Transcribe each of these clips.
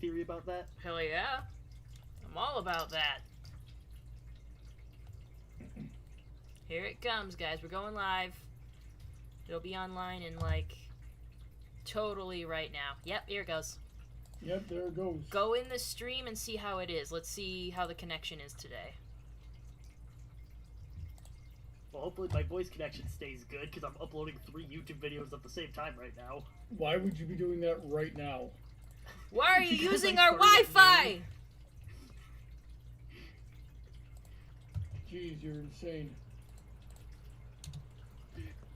theory about that? Hell yeah. I'm all about that. Here it comes, guys. We're going live. It'll be online in, like, totally right now. Yep, here it goes. Yep, there it goes. Go in the stream and see how it is. Let's see how the connection is today. Well, hopefully my voice connection stays good, because I'm uploading 3 YouTube videos at the same time right now. Why would you be doing that right now? Why are you Because using I our started Wi-Fi? Jeez, you're insane.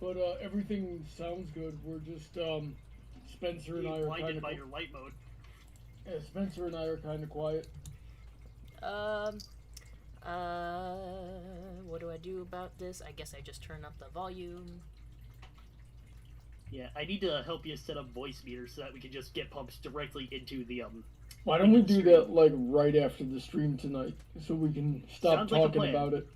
But everything sounds good. We're just Spencer and I are kind blinded of by your light mode. yeah, Spencer and I are kind of quiet. What do I do about this? I guess I just turn up the volume. Yeah, I need to help you set up voice meters so that we can just get pumped directly into the Why don't we do that like right after the stream tonight, so we can stop Sounds like a talking plan. about it?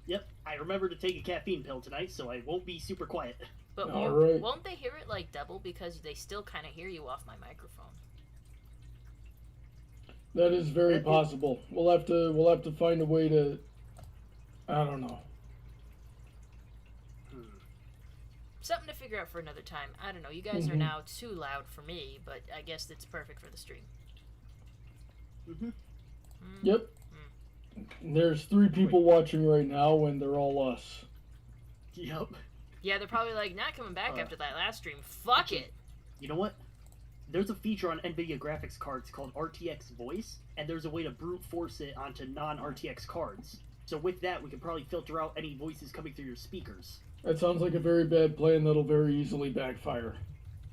Yep, I remember to take a caffeine pill tonight, so I won't be super quiet. But All right. won't they hear it like double because they still kind of hear you off my microphone? That is very possible. We'll have to find a way to. I don't know. Something to figure out for another time. I don't know. You guys are now too loud for me, but I guess it's perfect for the stream. Yep. There's 3 people watching right now, and they're all us. Yep. Yeah, they're probably like, not coming back after that last stream. Fuck it. You know what? There's a feature on NVIDIA graphics cards called RTX Voice, and there's a way to brute force it onto non-RTX cards. So with that, we can probably filter out any voices coming through your speakers. That sounds like a very bad plan that'll very easily backfire.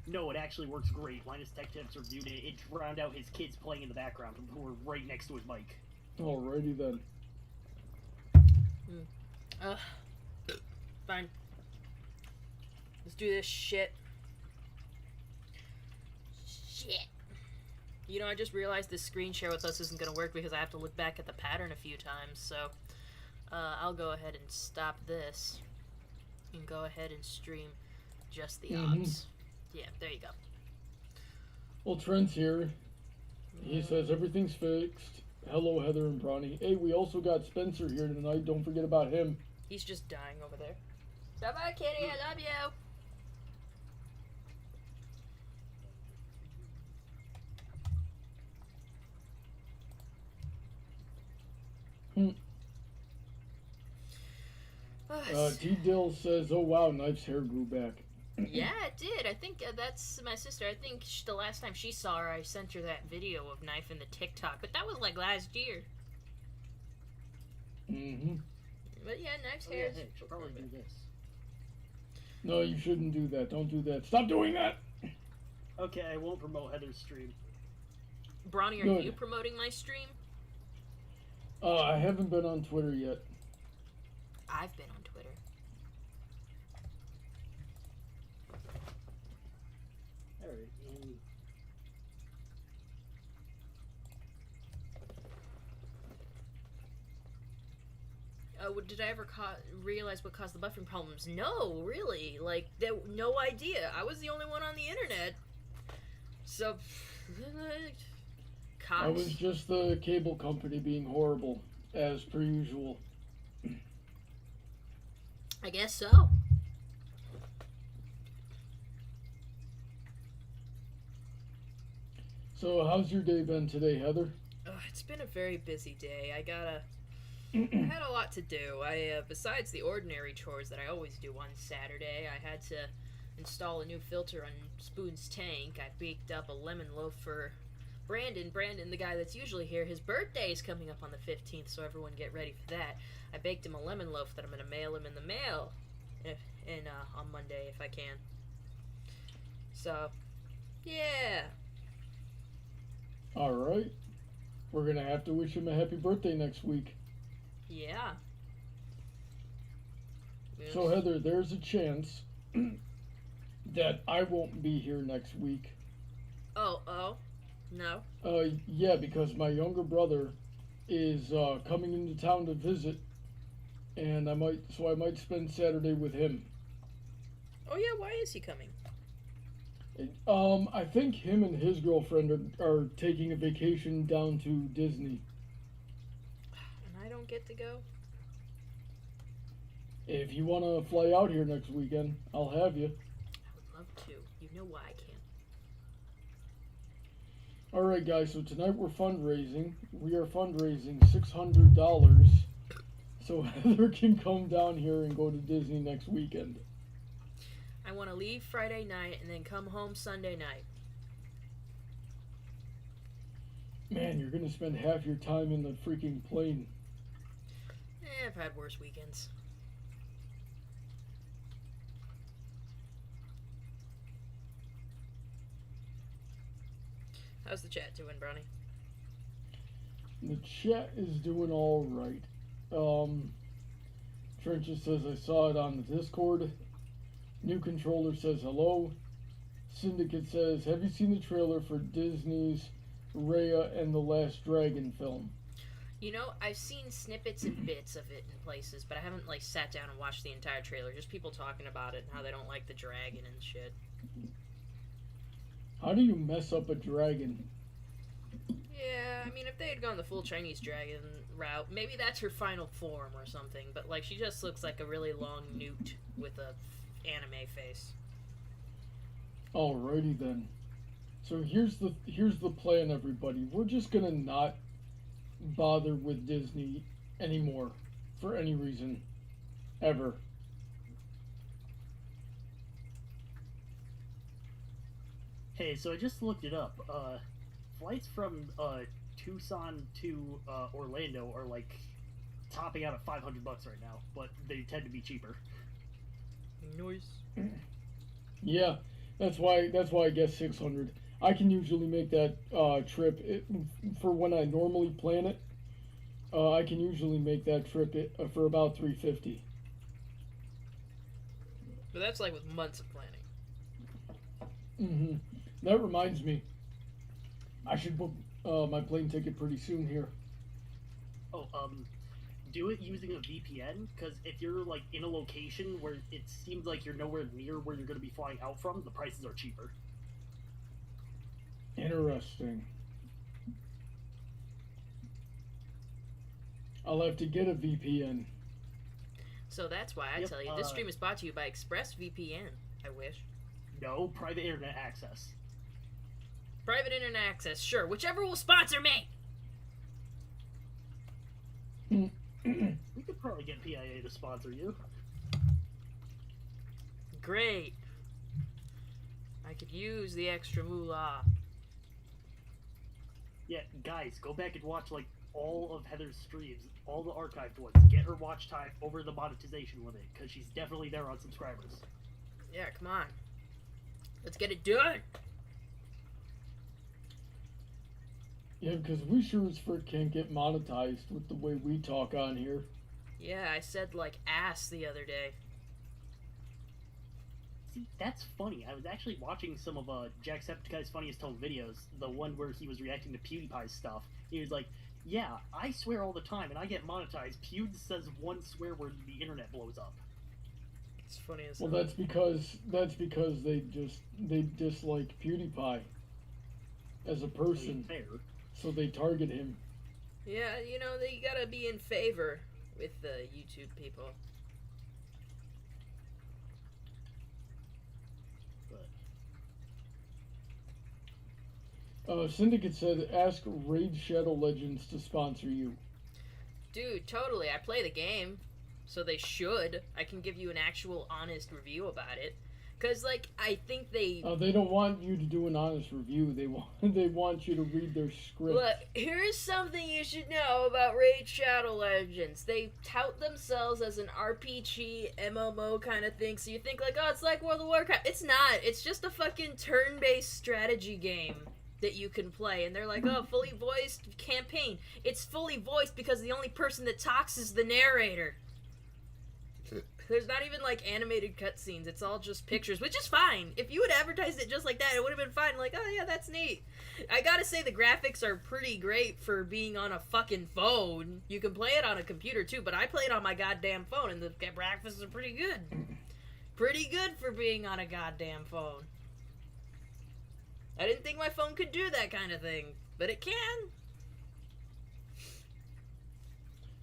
No, it actually works great. Linus Tech Tips reviewed it. It drowned out his kids playing in the background who were right next to his mic. Alrighty then. Fine. Let's do this shit. Shit. You know, I just realized this screen share with us isn't going to work because I have to look back at the pattern a few times, so I'll go ahead and stop this and go ahead and stream just the odds. Yeah, there you go. Well, Trent's here. He says everything's fixed. Hello, Heather and Bronny. Hey, we also got Spencer here tonight. Don't forget about him. He's just dying over there. Bye-bye, kitty. I love you. T-Dill says, oh wow, Knife's hair grew back. Yeah, it did. I think that's my sister. I think the last time she saw her, I sent her that video of Knife in the TikTok. But that was like last year. But yeah, Knife's hair. Hey, she'll probably do this. No, you shouldn't do that. Don't do that. Stop doing that! Okay, I won't promote Heather's stream. Bronny, are you promoting my stream? I haven't been on Twitter yet. I've been on Twitter. Alright, did I ever realize what caused the buffering problems? No, really. Like, no idea. I was the only one on the internet. So, I was just the cable company being horrible, as per usual. I guess so. So, how's your day been today, Heather? It's been a very busy day. I had a lot to do. Besides the ordinary chores that I always do on Saturday, I had to install a new filter on Spoon's tank. I baked up a lemon loaf for Brandon. Brandon, the guy that's usually here, his birthday is coming up on the 15th, so everyone get ready for that. I baked him a lemon loaf that I'm going to mail him in the mail on Monday if I can. So, yeah. Alright. We're going to have to wish him a happy birthday next week. Yeah. So, Heather, there's a chance that I won't be here next week. Oh? No? Yeah, because my younger brother is coming into town to visit, and I might spend Saturday with him. Oh yeah, why is he coming? I think him and his girlfriend are taking a vacation down to Disney. And I don't get to go? If you want to fly out here next weekend, I'll have you. I would love to. You know why I can't. Alright, guys, so tonight we're fundraising. We are fundraising $600 so Heather can come down here and go to Disney next weekend. I want to leave Friday night and then come home Sunday night. Man, you're going to spend half your time in the freaking plane. I've had worse weekends. How's the chat doing, Brownie? The chat is doing all right. Trenches says I saw it on the Discord. New Controller says hello. Syndicate says, have you seen the trailer for Disney's Raya and the Last Dragon film? You know, I've seen snippets and bits of it in places, but I haven't like sat down and watched the entire trailer. Just people talking about it and how they don't like the dragon and shit. How do you mess up a dragon? Yeah, I mean, if they had gone the full Chinese dragon route, maybe that's her final form or something. But like, she just looks like a really long newt with a anime face. Alrighty then. So here's the plan, everybody. We're just gonna not bother with Disney anymore for any reason, ever. Hey, so I just looked it up. Flights from Tucson to Orlando are like topping out at $500 right now, but they tend to be cheaper. Noise. Yeah, that's why I guess 600. I can usually make that trip for when I normally plan it. I can usually make that trip for about 350. But that's like with months of planning. Mm-hmm. That reminds me, I should book my plane ticket pretty soon here. Oh, do it using a VPN, because if you're like in a location where it seems like you're nowhere near where you're going to be flying out from, the prices are cheaper. Interesting. I'll have to get a VPN. So that's why I tell you, this stream is brought to you by ExpressVPN. I wish. No, private internet access. Private internet access, sure. Whichever will sponsor me! We could probably get PIA to sponsor you. Great. I could use the extra moolah. Yeah, guys, go back and watch like all of Heather's streams, all the archived ones. Get her watch time over the monetization limit, because she's definitely there on subscribers. Yeah, come on. Let's get it done! Yeah, because we sure as frick can't get monetized with the way we talk on here. Yeah, I said like ass the other day. See, that's funny. I was actually watching some of Jacksepticeye's Funniest Home videos, the one where he was reacting to PewDiePie's stuff. He was like, yeah, I swear all the time and I get monetized. Pewd says one swear word and the internet blows up. It's funny as Well, hell. that's because they dislike PewDiePie as a person, Fair. so they target him. Yeah, you know, they gotta be in favor with the YouTube people. Syndicate said, ask Raid Shadow Legends to sponsor you. Dude, totally. I play the game, so they should. I can give you an actual honest review about it. Cause like I think they don't want you to do an honest review. They want you to read their script. Look, here's something you should know about Raid Shadow Legends. They tout themselves as an RPG MMO kind of thing, so you think like, oh, it's like World of Warcraft. It's not. It's just a fucking turn-based strategy game that you can play, and they're like, oh, fully voiced campaign. It's fully voiced because the only person that talks is the narrator. There's not even like animated cutscenes. It's all just pictures, which is fine. If you had advertised it just like that, it would have been fine. Like, oh yeah, that's neat. I gotta say the graphics are pretty great for being on a fucking phone. You can play it on a computer too, but I play it on my goddamn phone, and the graphics are pretty good. Pretty good for being on a goddamn phone. I didn't think my phone could do that kind of thing, but it can.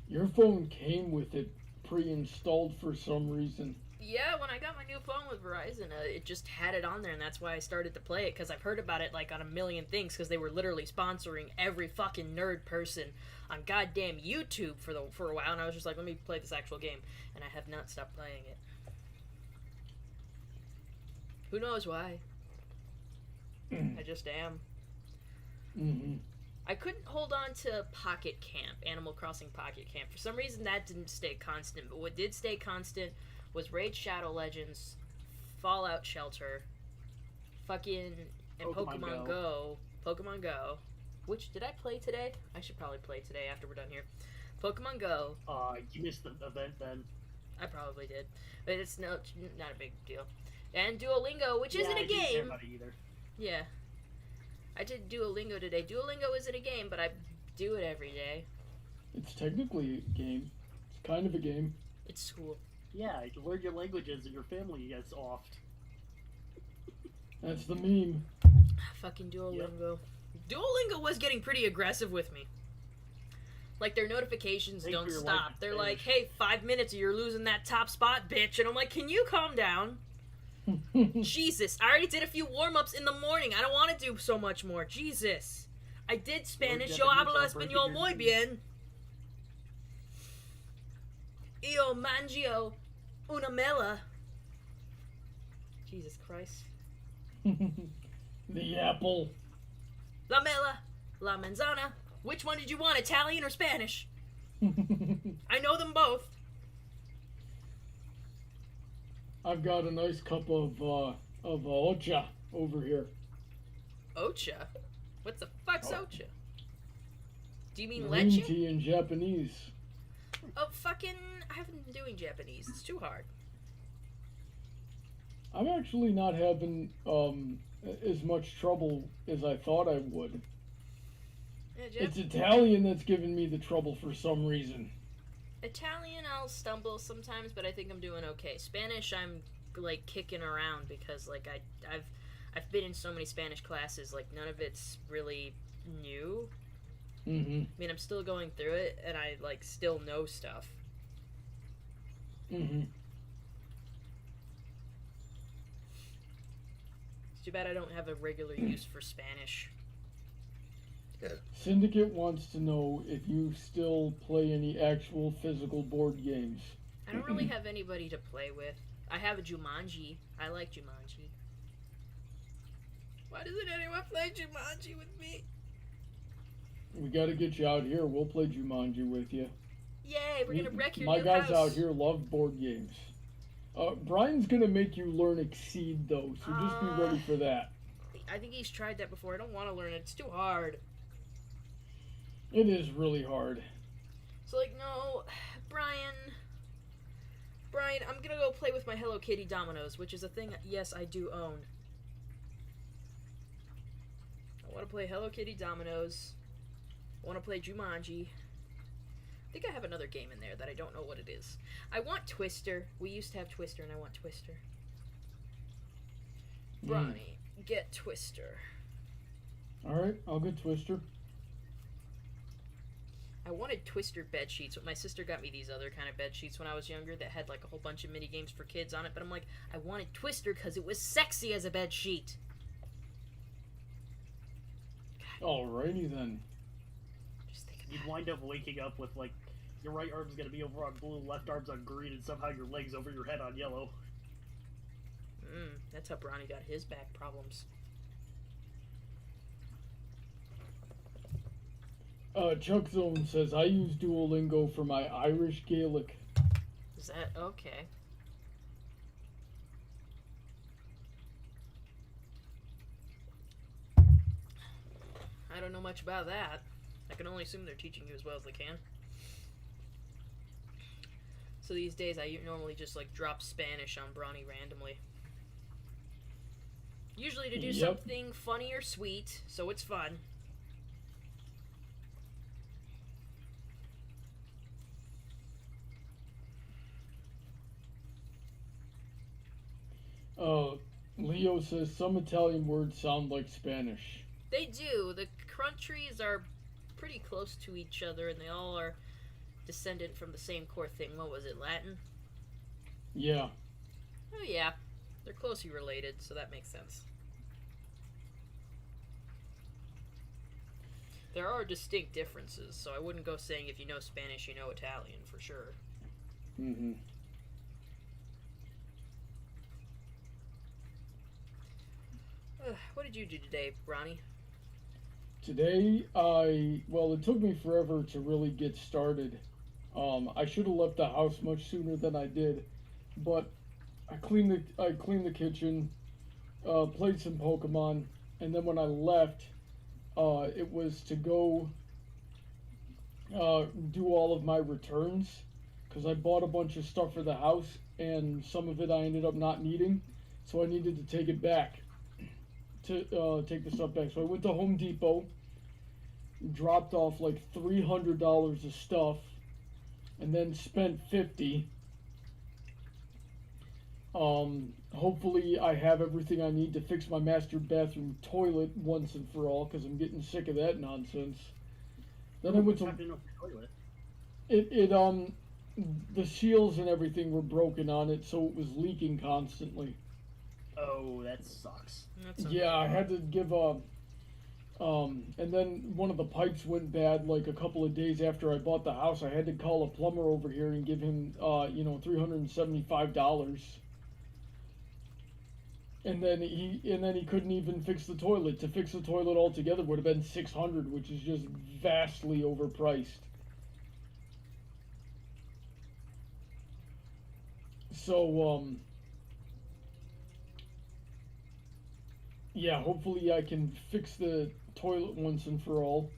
Your phone came with it pre-installed for some reason. Yeah, when I got my new phone with Verizon, it just had it on there, and that's why I started to play it, because I've heard about it, like, on a million things, because they were literally sponsoring every fucking nerd person on goddamn YouTube for a while, and I was just like, let me play this actual game, and I have not stopped playing it. Who knows why? I just am. Mm-hmm. I couldn't hold on to Pocket Camp, Animal Crossing Pocket Camp. For some reason, that didn't stay constant, but what did stay constant was Raid Shadow Legends, Fallout Shelter, fucking, and Pokemon Go. Pokemon Go. Which, did I play today? I should probably play today after we're done here. Pokemon Go. You missed the event then. I probably did. But it's not a big deal. And Duolingo, which isn't a I didn't care game. about it either. Yeah. I did Duolingo today. Duolingo isn't a game, but I do it every day. It's technically a game. It's kind of a game. It's school. Yeah, you learn your languages and your family gets offed. That's the meme. Fucking Duolingo. Yep. Duolingo was getting pretty aggressive with me. Like, their notifications don't stop. They're like, hey, 5 minutes or you're losing that top spot, bitch. And I'm like, can you calm down? Jesus. I already did a few warm-ups in the morning. I don't want to do so much more. Jesus. I did Spanish. Yo hablo español muy bien. Yo mangio una mela. Jesus Christ. The apple. La mela. La manzana. Which one did you want, Italian or Spanish? I know them both. I've got a nice cup of ocha over here. Ocha? What the fuck's Ocha? Do you mean Green leche? tea in Japanese. Oh, fucking... I haven't been doing Japanese. It's too hard. I'm actually not having as much trouble as I thought I would. Yeah, It's Italian that's giving me the trouble for some reason. Italian, I'll stumble sometimes, but I think I'm doing okay. Spanish, I'm like kicking around because like I've been in so many Spanish classes. Like none of it's really new. Mm-hmm. I mean, I'm still going through it, and I like still know stuff. Mm-hmm. It's too bad I don't have a regular use for Spanish. Syndicate wants to know if you still play any actual physical board games. I don't really have anybody to play with. I have a Jumanji. I like Jumanji. Why doesn't anyone play Jumanji with me? We gotta get you out here. We'll play Jumanji with you. Yay, we're gonna wreck your My new guys house. out here love board games. Brian's gonna make you learn Exceed though, so just be ready for that. I think he's tried that before. I don't want to learn it. It's too hard. It is really hard. So like, no, Brian, I'm gonna go play with my Hello Kitty dominoes, which is a thing, yes, I do own. I want to play Hello Kitty dominoes. I want to play Jumanji. I think I have another game in there that I don't know what it is. I want Twister. We used to have Twister, and I want Twister. Bronny, get Twister. Alright, I'll get Twister. I wanted Twister bed sheets, but my sister got me these other kind of bed sheets when I was younger that had like a whole bunch of mini games for kids on it. But I'm like, I wanted Twister because it was sexy as a bed sheet. Alrighty then. Just think You'd about wind up waking up with like your right arm's gonna be over on blue, left arm's on green, and somehow your legs over your head on yellow. That's how Bronny got his back problems. Chuck Zone says, I use Duolingo for my Irish Gaelic. Is that okay? I don't know much about that. I can only assume they're teaching you as well as they can. So these days I normally just like drop Spanish on Bronny randomly. Usually to do something funny or sweet, so it's fun. Leo says some Italian words sound like Spanish. They do. The countries are pretty close to each other, and they all are descendant from the same core thing. What was it, Latin? Yeah. Oh, yeah. They're closely related, so that makes sense. There are distinct differences, so I wouldn't go saying if you know Spanish, you know Italian, for sure. Mm-hmm. What did you do today, Ronnie? Today, it took me forever to really get started. I should have left the house much sooner than I did, but I cleaned the kitchen, played some Pokemon, and then when I left, it was to go do all of my returns because I bought a bunch of stuff for the house and some of it I ended up not needing, so I needed to take it back to take the stuff back. So I went to Home Depot, dropped off like $300 of stuff, and then spent $50. Hopefully I have everything I need to fix my master bathroom toilet once and for all because I'm getting sick of that nonsense. Then I went to toilet. the seals and everything were broken on it, so it was leaking constantly. Oh, that sucks. Yeah, I had to give and then one of the pipes went bad like a couple of days after I bought the house. I had to call a plumber over here and give him $375. And then he couldn't even fix the toilet. To fix the toilet altogether would have been $600, which is just vastly overpriced. So yeah, hopefully I can fix the toilet once and for all.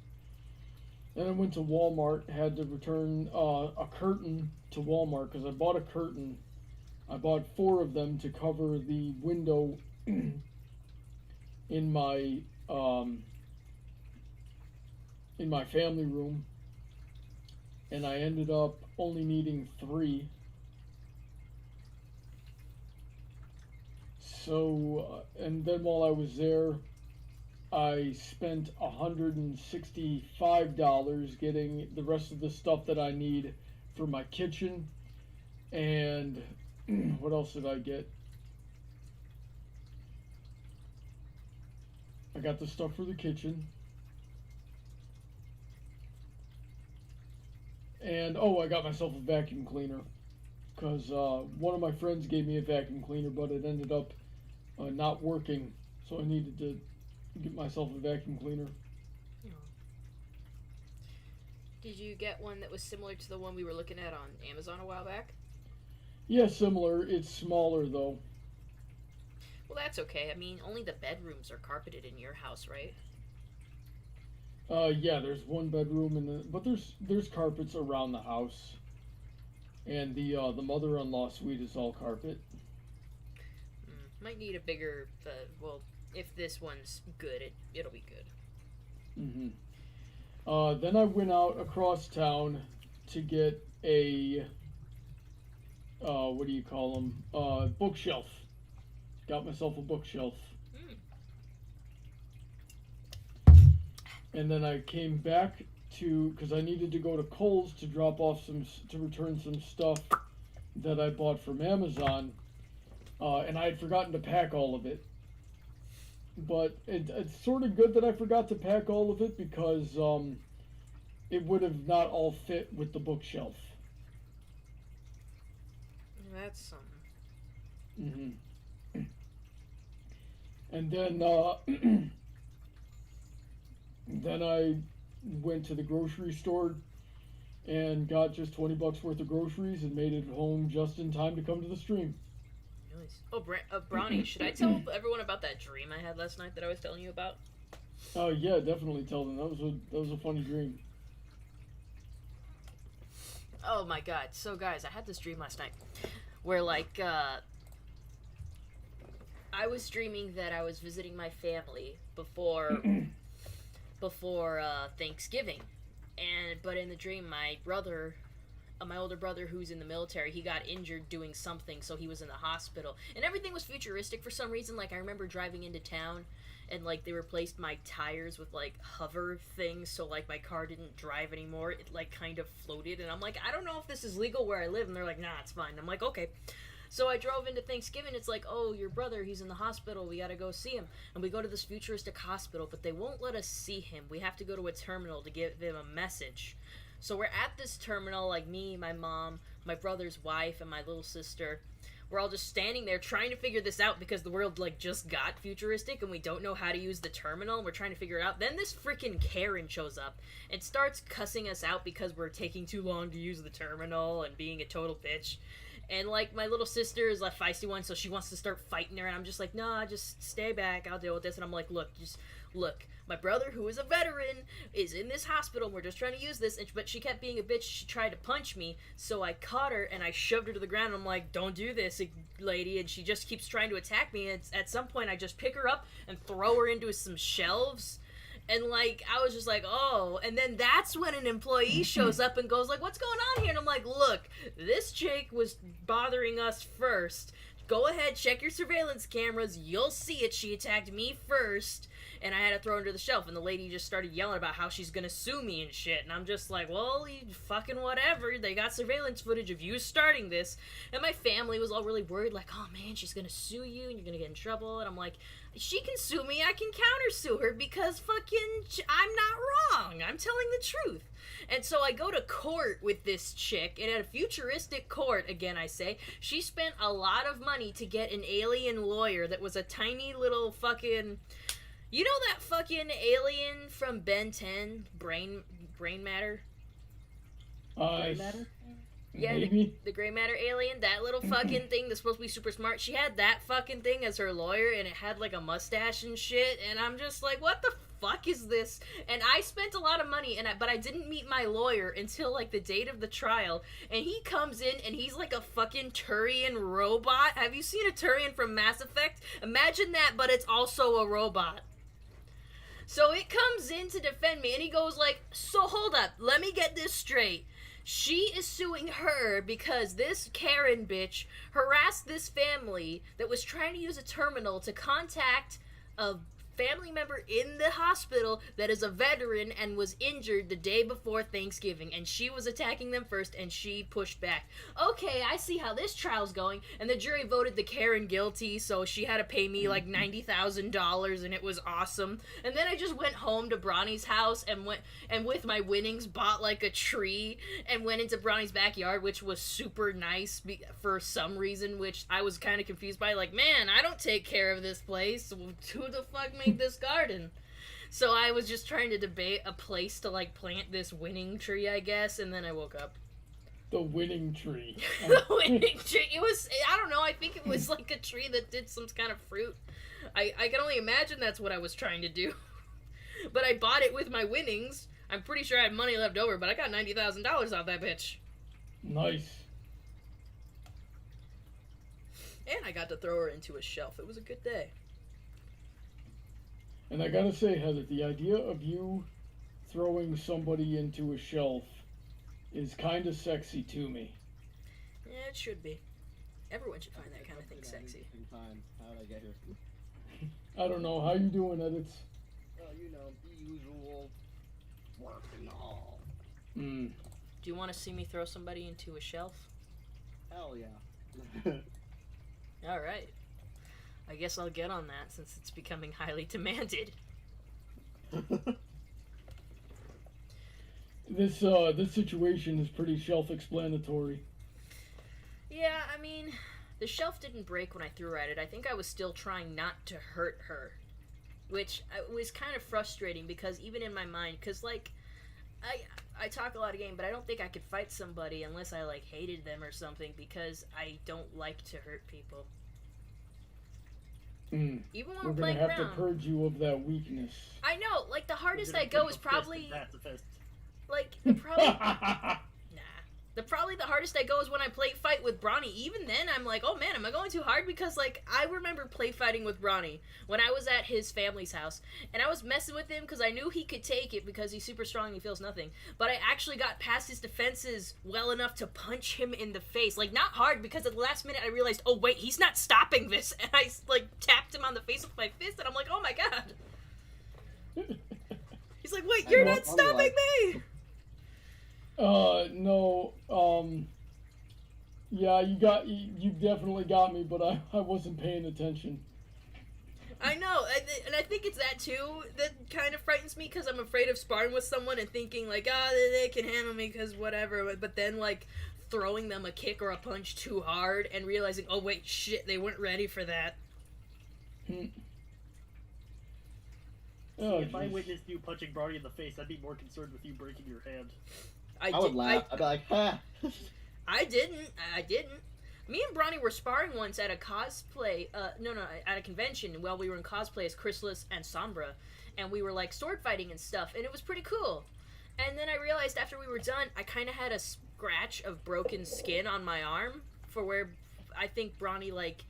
Then I went to Walmart, had to return a curtain to Walmart because I bought a curtain. I bought 4 of them to cover the window in my family room, and I ended up only needing 3. So, and then while I was there, I spent $165 getting the rest of the stuff that I need for my kitchen. And what else did I get? I got the stuff for the kitchen. And I got myself a vacuum cleaner because one of my friends gave me a vacuum cleaner, but it ended up not working, so I needed to get myself a vacuum cleaner. Did you get one that was similar to the one we were looking at on Amazon a while back? Yeah, similar. It's smaller though. Well, that's okay. I mean, only the bedrooms are carpeted in your house, right? Yeah, there's one bedroom but there's carpets around the house. And the mother-in-law suite is all carpet. Might need a bigger, if this one's good, it'll be good. Mm-hmm. Then I went out across town to get a, what do you call them? Bookshelf. Got myself a bookshelf. And then I came back because I needed to go to Kohl's to to return some stuff that I bought from Amazon. And I had forgotten to pack all of it. But it's sort of good that I forgot to pack all of it because it would have not all fit with the bookshelf. That's something. Mm-hmm. And then then I went to the grocery store and got just $20 worth of groceries and made it home just in time to come to the stream. Nice. Oh, Brownie, should I tell everyone about that dream I had last night that I was telling you about? Oh yeah, definitely tell them. That was a funny dream. Oh my god. So guys, I had this dream last night where I was dreaming that I was visiting my family before Thanksgiving. But in the dream my brother my older brother who's in the military, he got injured doing something, so he was in the hospital. And everything was futuristic for some reason. Like, I remember driving into town, and, like, they replaced my tires with, like, hover things, so, like, my car didn't drive anymore. It, like, kind of floated, and I'm like, I don't know if this is legal where I live, and they're like, nah, it's fine. I'm like, okay. So I drove into Thanksgiving, it's like, oh, your brother, he's in the hospital, we gotta go see him. And we go to this futuristic hospital, but they won't let us see him. We have to go to a terminal to give him a message. So we're at this terminal, like me, my mom, my brother's wife, and my little sister. We're all just standing there trying to figure this out because the world, like, just got futuristic and we don't know how to use the terminal, and we're trying to figure it out. Then this freaking Karen shows up and starts cussing us out because we're taking too long to use the terminal and being a total bitch. And, like, my little sister is a feisty one, so she wants to start fighting her, and I'm just like, nah, just stay back, I'll deal with this. And I'm like, look, my brother, who is a veteran, is in this hospital, and we're just trying to use this. But she kept being a bitch. She tried to punch me, so I caught her, and I shoved her to the ground. I'm like, don't do this, lady. And she just keeps trying to attack me, and at some point, I just pick her up and throw her into some shelves. And, like, I was just like, oh. And then that's when an employee shows up and goes, like, what's going on here? And I'm like, look, this chick was bothering us first. Go ahead, check your surveillance cameras. You'll see it. She attacked me first. And I had to throw her under the shelf. And the lady just started yelling about how she's gonna sue me and shit. And I'm just like, well, you fucking whatever. They got surveillance footage of you starting this. And my family was all really worried, like, oh man, she's gonna sue you and you're gonna get in trouble. And I'm like, she can sue me, I can countersue her because fucking I'm not wrong. I'm telling the truth. And so I go to court with this chick, and at a futuristic court, again I say, she spent a lot of money to get an alien lawyer that was a tiny little fucking... You know that fucking alien from Ben 10, Brain Matter? Brain Matter? Yeah, the gray matter alien, that little fucking thing that's supposed to be super smart. She had that fucking thing as her lawyer, and it had like a mustache and shit. And I'm just like, what the fuck is this? And I spent a lot of money, but I didn't meet my lawyer until like the date of the trial. And he comes in, and he's like a fucking Turian robot. Have you seen a Turian from Mass Effect? Imagine that, but it's also a robot. So it comes in to defend me, and he goes like, so hold up, let me get this straight. She is suing her because this Karen bitch harassed this family that was trying to use a terminal to contact a family member in the hospital that is a veteran and was injured the day before Thanksgiving, and she was attacking them first and she pushed back. Okay, I see how this trial's going. And the jury voted the Karen guilty, so she had to pay me like $90,000, and it was awesome. And then I just went home to Bronny's house and with my winnings bought like a tree and went into Bronny's backyard, which was super nice for some reason, which I was kind of confused by. Like, man, I don't take care of this place. Who the fuck made this garden? So I was just trying to debate a place to like plant this winning tree, I guess, and then I woke up. The winning tree. The winning tree. It was, I don't know, I think it was like a tree that did some kind of fruit. I can only imagine that's what I was trying to do. But I bought it with my winnings. I'm pretty sure I had money left over, but I got $90,000 off that bitch. Nice. And I got to throw her into a shelf. It was a good day. And I gotta say, Heather, the idea of you throwing somebody into a shelf is kind of sexy to me. Yeah, it should be. Everyone should find that kind of thing sexy. How did I get here? I don't know. How you doing, Edits? You know, the usual work and all. Mm. Do you want to see me throw somebody into a shelf? Hell yeah. Alright. I guess I'll get on that since it's becoming highly demanded. This situation is pretty self-explanatory. Yeah, I mean, the shelf didn't break when I threw at it. I think I was still trying not to hurt her, which was kind of frustrating because even in my mind, because like, I talk a lot of game, but I don't think I could fight somebody unless I like hated them or something because I don't like to hurt people. Mm. Even when We're I'm gonna playing have around. to purge you of that weakness. I know, like the hardest I go is probably That's a fist. like probably nah. Probably the hardest I go is when I play fight with Bronny. Even then, I'm like, oh man, am I going too hard? Because, like, I remember play fighting with Bronny when I was at his family's house, and I was messing with him because I knew he could take it because he's super strong and he feels nothing. But I actually got past his defenses well enough to punch him in the face. Like, not hard, because at the last minute I realized, oh wait, he's not stopping this, and I, like, tapped him on the face with my fist, and I'm like, oh my god. He's like, wait, you're not stopping me! No, yeah, you definitely got me, but I wasn't paying attention. I know, and I think it's that too that kind of frightens me, because I'm afraid of sparring with someone and thinking, like, they can handle me because whatever, but then, like, throwing them a kick or a punch too hard and realizing, oh wait, shit, they weren't ready for that. Oh, if I jeez. witnessed you punching Bronny in the face, I'd be more concerned with you breaking your hand. I would laugh. I'd be like, ha. I didn't. Me and Bronny were sparring once at a cosplay, at a convention while we were in cosplay as Chrysalis and Sombra, and we were, like, sword fighting and stuff, and it was pretty cool. And then I realized after we were done, I kind of had a scratch of broken skin on my arm for where I think Bronny, like,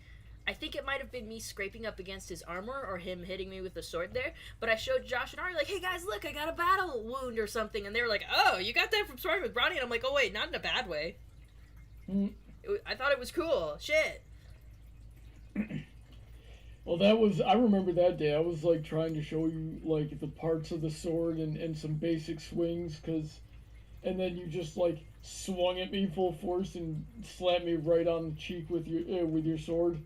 I think it might have been me scraping up against his armor or him hitting me with the sword there, but I showed Josh and Ari, like, hey guys, look, I got a battle wound or something, and they were like, oh, you got that from sparring with Bronny? And I'm like, oh wait, not in a bad way. I thought it was cool. Shit. Well, I remember that day. I was, like, trying to show you, like, the parts of the sword and some basic swings, and then you just, like, swung at me full force and slapped me right on the cheek with your sword.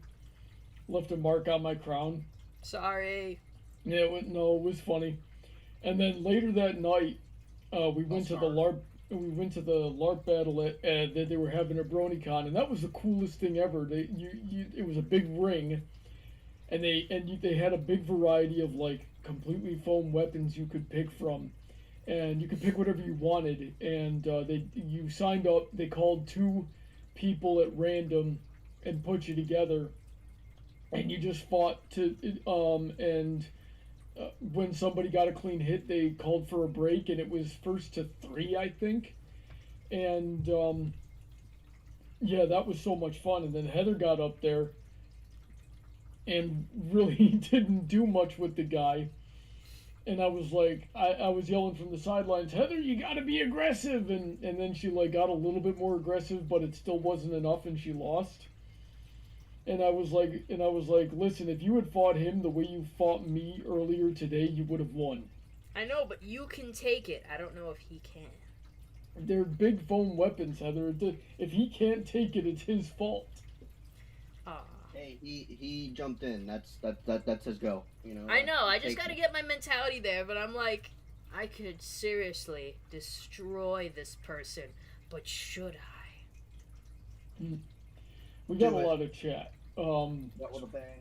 Left a mark on my crown. Sorry. Yeah, it was funny. And then later that night, we went to the LARP battle that they were having at BronyCon, and that was the coolest thing ever. It was a big ring, and they had a big variety of, like, completely foam weapons you could pick from, and you could pick whatever you wanted. And you signed up. They called 2 people at random and put you together. And you just fought when somebody got a clean hit, they called for a break, and it was first to 3, I think. And, yeah, that was so much fun. And then Heather got up there and really didn't do much with the guy. And I was like, I was yelling from the sidelines, Heather, you gotta be aggressive! And then she, like, got a little bit more aggressive, but it still wasn't enough, and she lost. And I was like, listen, if you had fought him the way you fought me earlier today, you would have won. I know, but you can take it. I don't know if he can. They're big foam weapons, Heather. If he can't take it, it's his fault. Hey, he jumped in. That's his go. You know. I know. I just gotta get my mentality there, but I'm like, I could seriously destroy this person, but should I? We got a lot of chat. That with a bang.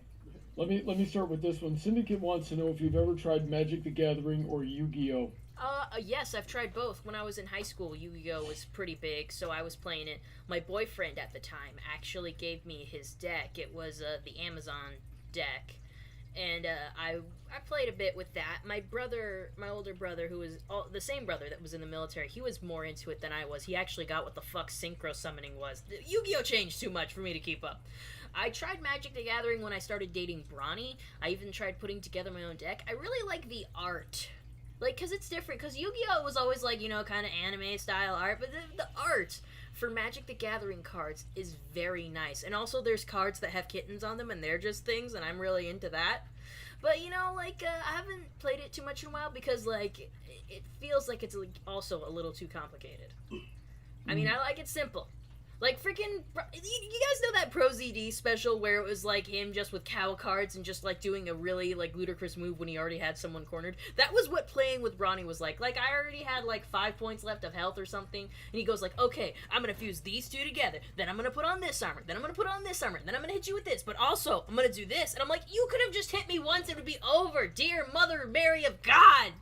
Let me start with this one. Syndicate wants to know if you've ever tried Magic the Gathering or Yu-Gi-Oh. Yes, I've tried both. When I was in high school, Yu-Gi-Oh was pretty big, so I was playing it. My boyfriend at the time actually gave me his deck. It was the Amazon deck, and I played a bit with that. My older brother, who was the same brother that was in the military, he was more into it than I was. He actually got what the fuck synchro summoning was. Yu-Gi-Oh changed too much for me to keep up. I tried Magic the Gathering when I started dating Bronny. I even tried putting together my own deck. I really like the art. Like, because it's different. Because Yu-Gi-Oh was always, like, you know, kind of anime-style art. But the art for Magic the Gathering cards is very nice. And also there's cards that have kittens on them, and they're just things, and I'm really into that. But, you know, like, I haven't played it too much in a while because, like, it feels like it's also a little too complicated. I mean, I like it simple. Like, freaking, you guys know that Pro ZD special where it was, like, him just with cow cards and just, like, doing a really, like, ludicrous move when he already had someone cornered? That was what playing with Bronny was like. Like, I already had, like, 5 points left of health or something, and he goes, like, okay, I'm gonna fuse these 2 together, then I'm gonna put on this armor, then I'm gonna put on this armor, then I'm gonna hit you with this, but also, I'm gonna do this, and I'm like, you could have just hit me once, it would be over, dear Mother Mary of God!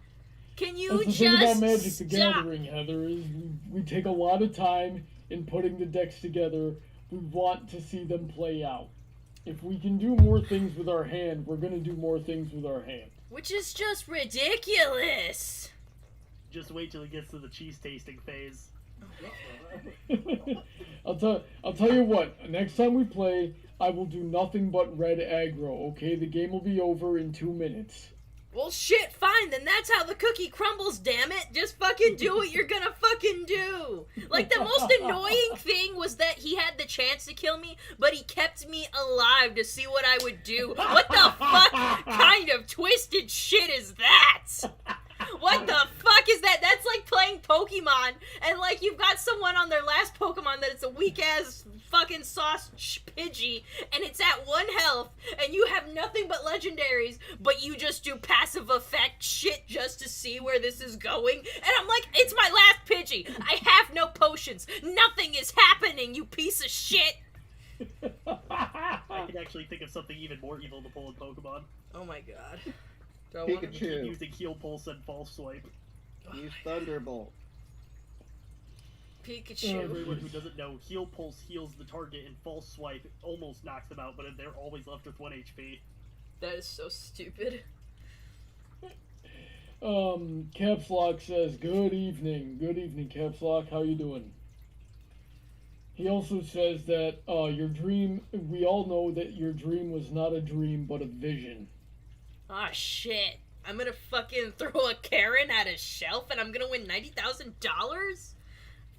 Can you That's just the thing about Magic the stop? Gathering, Heather, is we take a lot of time in putting the decks together. We want to see them play out. If we can do more things with our hand, we're going to do more things with our hand. Which is just ridiculous. Just wait till it gets to the cheese tasting phase. I'll tell you what. Next time we play, I will do nothing but red aggro. Okay, the game will be over in 2 minutes. Well, shit, fine, then that's how the cookie crumbles, damn it! Just fucking do what you're gonna fucking do! Like, the most annoying thing was that he had the chance to kill me, but he kept me alive to see what I would do. What the fuck kind of twisted shit is that? What the fuck is that? That's like playing Pokemon, and like you've got someone on their last Pokemon that it's a weak-ass fucking sauce Pidgey, and it's at 1 health, and you have nothing but legendaries, but you just do passive effect shit just to see where this is going, and I'm like, it's my last Pidgey! I have no potions! Nothing is happening, you piece of shit! I can actually think of something even more evil to pull in Pokemon. Oh my god. Do I want to Keep using Heal Pulse and False Swipe. Use Thunderbolt. Pikachu? Everyone who doesn't know, Heal Pulse heals the target, and False Swipe almost knocks them out, but they're always left with 1 HP. That is so stupid. Caps Lock says, good evening. Good evening, Caps Lock. How you doing? He also says that your dream, we all know that your dream was not a dream, but a vision. Ah, shit. I'm gonna fucking throw a Karen at a shelf and I'm gonna win $90,000?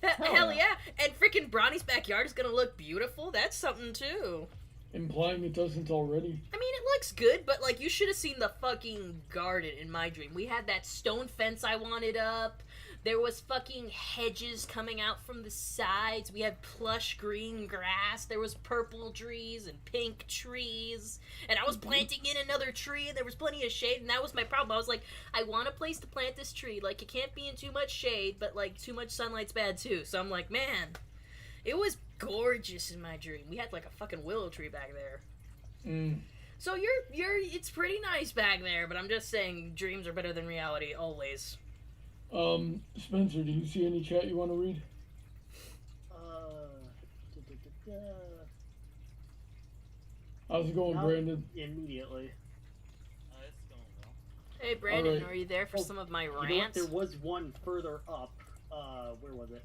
Hell yeah. And freaking Bronny's backyard is gonna look beautiful. That's something too. Implying it doesn't already. I mean, it looks good, but like, you should have seen the fucking garden in my dream. We had that stone fence I wanted up. There was fucking hedges coming out from the sides. We had plush green grass. There was purple trees and pink trees. And I was planting in another tree, and there was plenty of shade, and that was my problem. I was like, I want a place to plant this tree. Like, it can't be in too much shade, but like, too much sunlight's bad too. So I'm like, man, it was gorgeous in my dream. We had like a fucking willow tree back there. So it's pretty nice back there, but I'm just saying dreams are better than reality, always. Spencer, do you see any chat you want to read? How's it going, Not Brandon? Immediately. It's going well. Hey, Brandon, Alright. are you there for some of my You know what? rants? There was one further up. Where was it?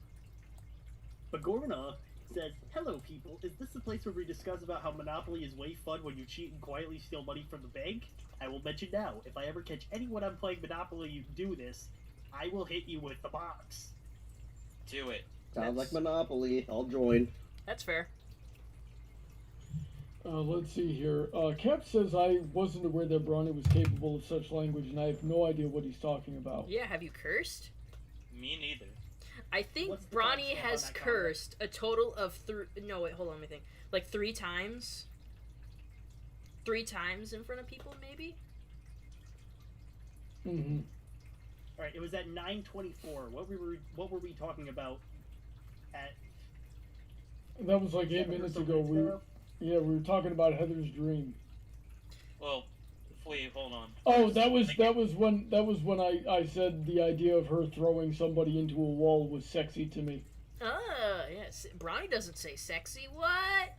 Bagorna says, hello people, is this the place where we discuss about how Monopoly is way fun when you cheat and quietly steal money from the bank? I will mention now, if I ever catch anyone I'm playing Monopoly do this, I will hit you with the box. Do it. Sounds like Monopoly. I'll join. That's fair. Let's see here. Cap says I wasn't aware that Bronny was capable of such language, and I have no idea what he's talking about. Yeah, have you cursed? Me neither. I think What's the Bronny timestamp has on that cursed a total of no, wait, hold on, let me think. Like 3 times? 3 times in front of people, maybe? Mm-hmm. Alright, it was at 9:24. What were we talking about at... That was like 8 minutes ago. We were talking about Heather's dream. Well, wait, hold on. Oh, that was when I said the idea of her throwing somebody into a wall was sexy to me. Yes. Bronny doesn't say sexy. What?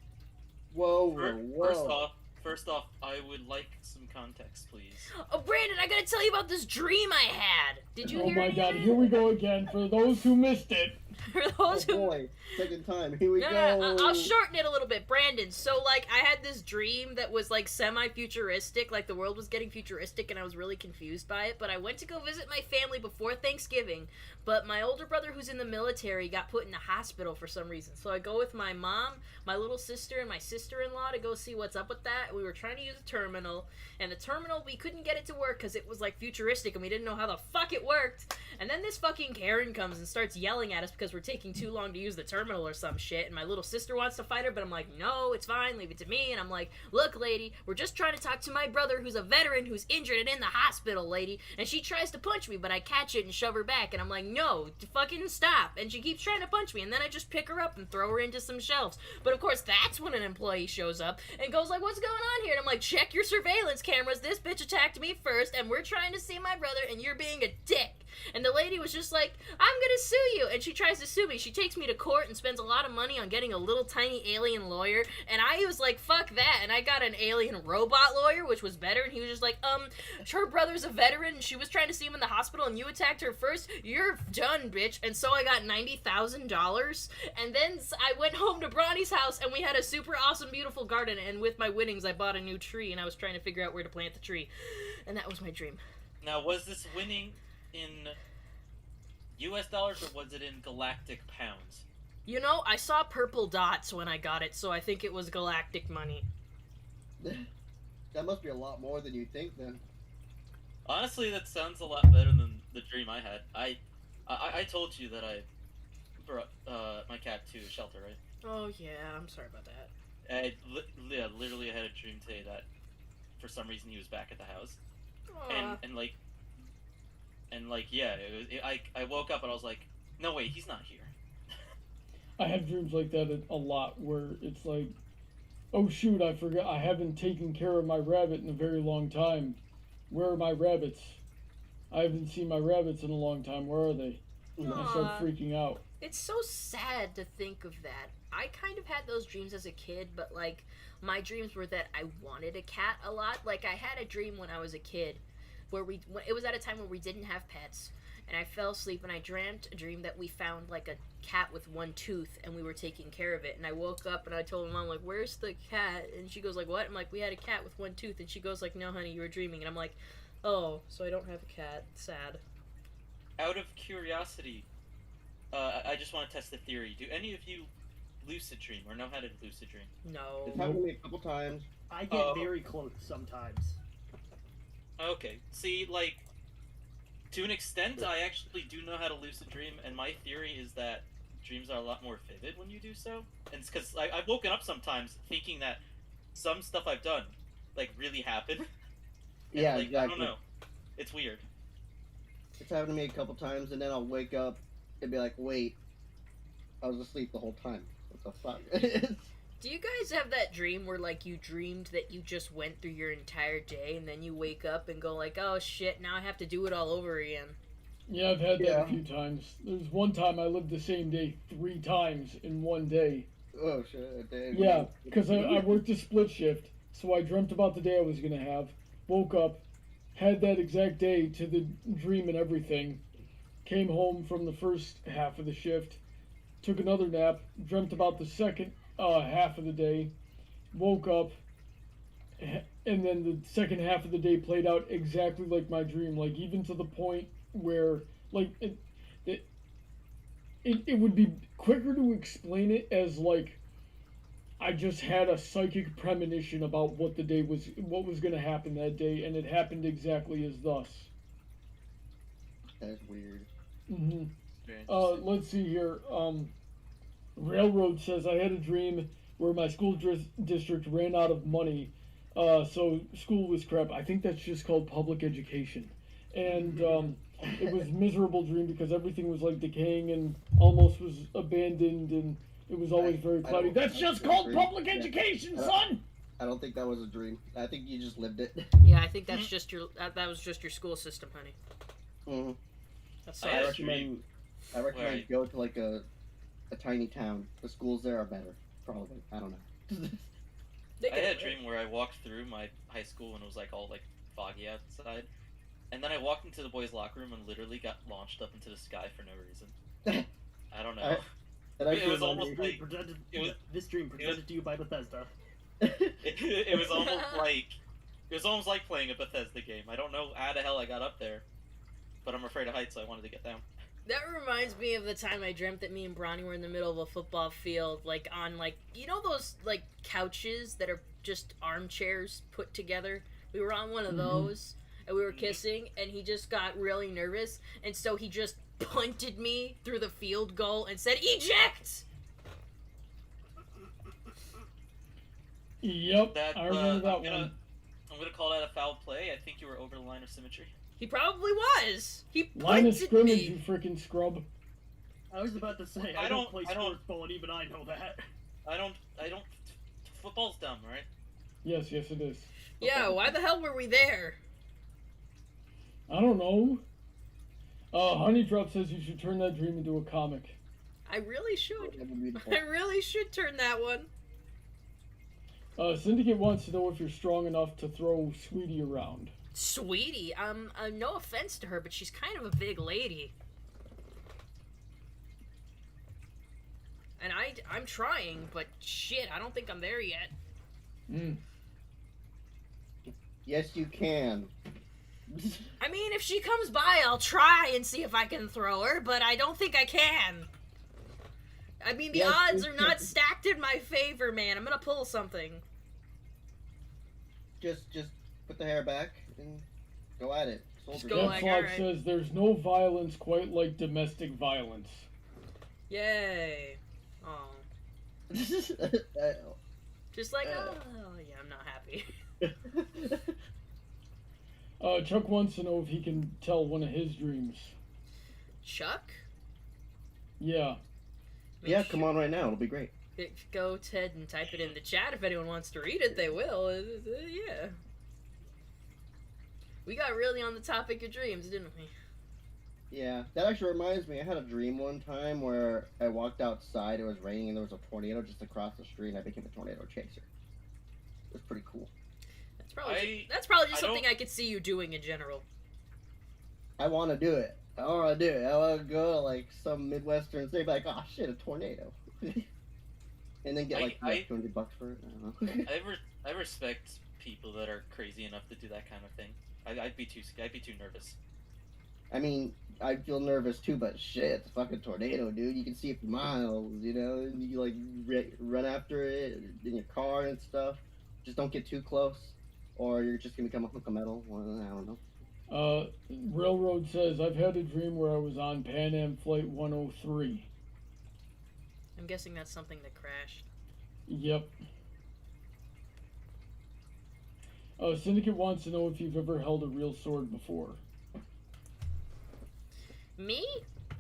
Whoa, whoa. First off, I would like some context, please. Oh, Brandon, I gotta tell you about this dream I had. Did you Oh hear my any of god, it? here we go again. For those who missed it. For Oh those who... boy, second time. Here we No, go. no, I'll shorten it a little bit. Brandon, so, like, I had this dream that was, like, semi-futuristic, like, the world was getting futuristic, and I was really confused by it, but I went to go visit my family before Thanksgiving, but my older brother, who's in the military, got put in the hospital for some reason, so I go with my mom, my little sister, and my sister-in-law to go see what's up with that. We were trying to use a terminal, and the terminal, we couldn't get it to work because it was, like, futuristic, and we didn't know how the fuck it worked, and then this fucking Karen comes and starts yelling at us because we're taking too long to use the terminal or some shit, and my little sister wants to fight her, but I'm like, no, it's fine, leave it to me, and I'm like, look, lady, we're just trying to talk to my brother who's a veteran who's injured and in the hospital, lady, and she tries to punch me, but I catch it and shove her back, and I'm like, no, fucking stop, and she keeps trying to punch me, and then I just pick her up and throw her into some shelves, but of course, that's when an employee shows up and goes like, what's going on here, and I'm like, check your surveillance cameras, this bitch attacked me first, and we're trying to see my brother, and you're being a dick. And the lady was just like, I'm gonna sue you. And she tries to sue me. She takes me to court and spends a lot of money on getting a little tiny alien lawyer. And I was like, fuck that. And I got an alien robot lawyer, which was better. And he was just like, her brother's a veteran and she was trying to see him in the hospital and you attacked her first. You're done, bitch. And so I got $90,000. And then I went home to Bronny's house and we had a super awesome, beautiful garden. And with my winnings, I bought a new tree and I was trying to figure out where to plant the tree. And that was my dream. Now, was this winning in U.S. dollars or was it in galactic pounds? You know, I saw purple dots when I got it, so I think it was galactic money. That must be a lot more than you think, then. Honestly, that sounds a lot better than the dream I had. I told you that I brought my cat to a shelter, right? Oh, yeah, I'm sorry about that. Literally, I had a dream today that for some reason he was back at the house. Aw. I woke up and I was like, no wait, he's not here. I have dreams like that a lot where it's like, oh shoot, I forgot, I haven't taken care of my rabbit in a very long time. Where are my rabbits? I haven't seen my rabbits in a long time. Where are they? And I start Aw. freaking out. It's so sad to think of that. I kind of had those dreams as a kid, but like my dreams were that I wanted a cat a lot. Like I had a dream when I was a kid where it was at a time where we didn't have pets, and I fell asleep and I dreamt a dream that we found like a cat with one tooth and we were taking care of it. And I woke up and I told my mom like, "Where's the cat?" And she goes like, "What?" I'm like, "We had a cat with one tooth." And she goes like, "No, honey, you were dreaming." And I'm like, "Oh, so I don't have a cat. Sad." Out of curiosity, I just want to test the theory. Do any of you lucid dream or know how to lucid dream? No. It's happened to me a couple times. I get very close sometimes. Okay, see, like, to an extent, I actually do know how to lucid dream, and my theory is that dreams are a lot more vivid when you do so. And it's because I've woken up sometimes thinking that some stuff I've done, like, really happened. And, Yeah, like, exactly. I don't know. It's weird. It's happened to me a couple times, and then I'll wake up and be like, wait, I was asleep the whole time. What the fuck? Do you guys have that dream where, like, you dreamed that you just went through your entire day and then you wake up and go, like, oh shit, now I have to do it all over again? Yeah, I've had that Yeah. a few times. There's one time I lived the same day 3 times in one day. Oh, shit. Damn. Yeah, because I worked a split shift, so I dreamt about the day I was going to have, woke up, had that exact day to the dream and everything, came home from the first half of the shift, took another nap, dreamt about the second half of the day, woke up, and then the second half of the day played out exactly like my dream, like even to the point where like it would be quicker to explain it as like I just had a psychic premonition about what was going to happen that day, and it happened exactly as thus. That's weird. Mm-hmm. Very interesting. Let's see here. Railroad says I had a dream where my school district ran out of money, so school was crap. I think that's just called public education, and it was a miserable dream because everything was like decaying and almost was abandoned, and it was always very cloudy. That's just called public education, son. I don't think that was a dream. I think you just lived it. Yeah, I think that's just that was just your school system, honey. Mm-hmm. That's I so had a recommend Right. go to like a tiny town. The schools there are better, probably. I don't know. I had a dream where I walked through my high school and it was like all like foggy outside, and then I walked into the boys' locker room and literally got launched up into the sky for no reason. I don't know. And It was almost This dream like- presented, it was- this dream presented to you by Bethesda. it was almost like playing a Bethesda game. I don't know how the hell I got up there, but I'm afraid of heights, so I wanted to get down. That reminds me of the time I dreamt that me and Bronny were in the middle of a football field, like on like you know those like couches that are just armchairs put together. We were on one of those and we were kissing, and he just got really nervous, and so he just punted me through the field goal and said, "Eject!" Yep, That I remember that I'm gonna, one. I'm gonna call that a foul play. I think you were over the line of symmetry. He probably was. He Line of punted scrimmage, you me. freaking scrub. I was about to say, I don't play sports ball, and even I know that. I don't. Football's dumb, right? Yes, it is. Yeah, why the hell were we there? I don't know. Honeydrop says you should turn that dream into a comic. I really should. That'd be beautiful. I really should turn that one. Syndicate wants to know if you're strong enough to throw Sweetie around. Sweetie, no offense to her, but she's kind of a big lady. And I'm trying, but shit, I don't think I'm there yet. Yes, you can. I mean, if she comes by, I'll try and see if I can throw her, but I don't think I can. I mean, the Yes, odds you are not can. stacked in my favor, man. I'm gonna pull something. Just put the hair back and go at it. Just Soldier go down. like- Deathlock alright. says there's no violence quite like domestic violence. Yay. Oh. Just like, oh, yeah, I'm not happy. Chuck wants to know if he can tell one of his dreams. Chuck? Yeah. Yeah, come on right now. It'll be great. Go, Ted, and type it in the chat. If anyone wants to read it, they will. Yeah. We got really on the topic of dreams, didn't we? Yeah, that actually reminds me. I had a dream one time where I walked outside. It was raining and there was a tornado just across the street, and I became a tornado chaser. It was pretty cool. That's probably just I something don't- I could see you doing in general. I want to do it. I want to do it. I want to go to like some Midwestern state, be like, oh shit, a tornado, and then get like $200 for it. I don't know. I respect people that are crazy enough to do that kind of thing. I'd be too nervous. I mean, I feel nervous too, but shit, it's a fucking tornado, dude. You can see it for miles, you know. And you like run after it in your car and stuff. Just don't get too close, or you're just gonna become a hunk of metal. Well, I don't know. Railroad says, I've had a dream where I was on Pan Am Flight 103. I'm guessing that's something that crashed. Yep. Syndicate wants to know if you've ever held a real sword before. Me?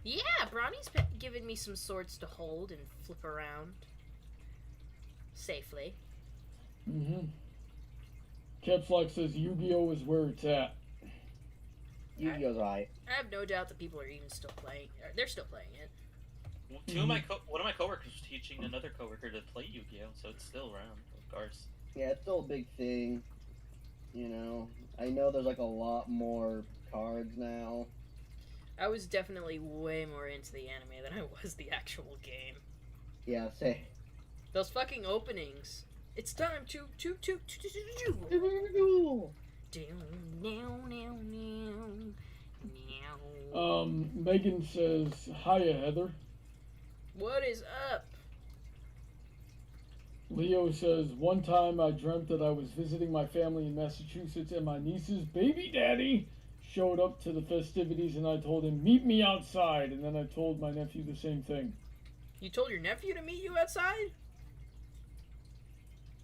Yeah, Bronny's given me some swords to hold and flip around. Safely. Mm-hmm. Caps Lock says Yu-Gi-Oh! Is where it's at. Yu-Gi-Oh's alright. I have no doubt that people are even still playing. They're still playing it. One of my coworkers was teaching another coworker to play Yu-Gi-Oh, so it's still around, of course. Yeah, it's still a big thing. You know, I know there's like a lot more cards now. I was definitely way more into the anime than I was the actual game. Yeah, say. Those fucking openings. It's time to. Megan says, hiya, Heather. What is up? Leo says, one time I dreamt that I was visiting my family in Massachusetts and my niece's baby daddy showed up to the festivities and I told him, meet me outside. And then I told my nephew the same thing. You told your nephew to meet you outside?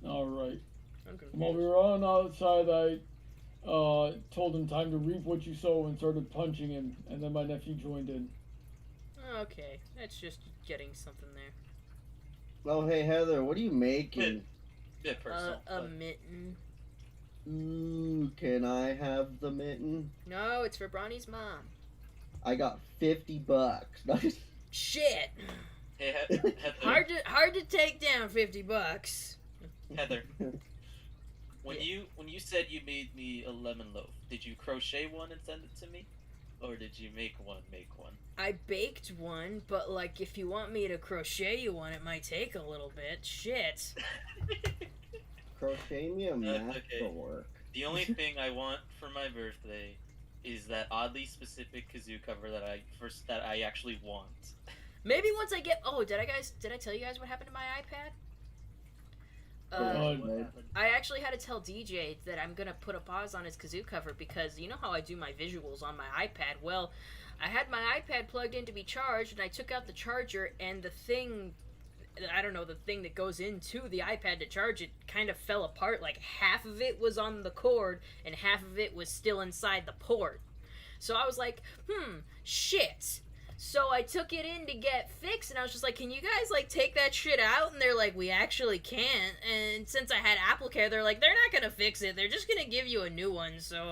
Alright. I'm confused. While we were on outside, I told him time to reap what you sow and started punching him. And then my nephew joined in. Okay, that's just getting something there. Oh, hey, Heather, what are you making? Bit personal. A but- mitten. Ooh, can I have the mitten? No, it's for Bronny's mom. I got $50. Shit! Hey, Heather. Hard to take down $50. Heather. When you said you made me a lemon loaf, did you crochet one and send it to me, or did you make one? I baked one, but like if you want me to crochet you one, it might take a little bit. Shit. Crochet me a masterwork. The only thing I want for my birthday is that oddly specific kazoo cover that I actually want. Maybe once I get. Oh, did I tell you guys what happened to my iPad? What happened? I actually had to tell DJ that I'm gonna put a pause on his kazoo cover because you know how I do my visuals on my iPad. Well, I had my iPad plugged in to be charged, and I took out the charger, and the thing, I don't know, the thing that goes into the iPad to charge it kind of fell apart. Like half of it was on the cord, and half of it was still inside the port. So I was like, shit. So I took it in to get fixed, and I was just like, can you guys, like, take that shit out? And they're like, we actually can't. And since I had AppleCare, they're like, they're not gonna fix it. They're just gonna give you a new one. So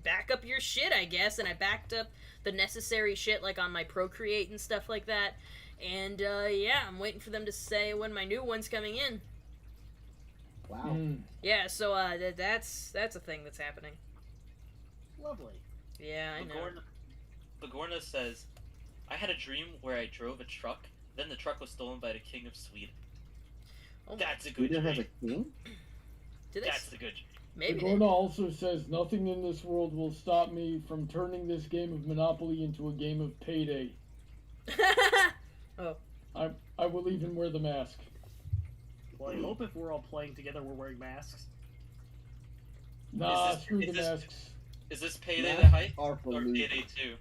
back up your shit, I guess. And I backed up the necessary shit, like, on my Procreate and stuff like that. And, yeah, I'm waiting for them to say when my new one's coming in. Wow. Yeah, so, that's a thing that's happening. Lovely. Yeah, I know. Bagorna says, I had a dream where I drove a truck, then the truck was stolen by the king of Sweden. Oh, That's a We good don't dream. have a king? did they? That's the good dream. Maybe Gorna also says, nothing in this world will stop me from turning this game of Monopoly into a game of Payday. I will even wear the mask. Well, I hope if we're all playing together, we're wearing masks. Nah, Is this- screw is the this- masks. Is this Payday Masks the hype? are for Or losers. Payday 2?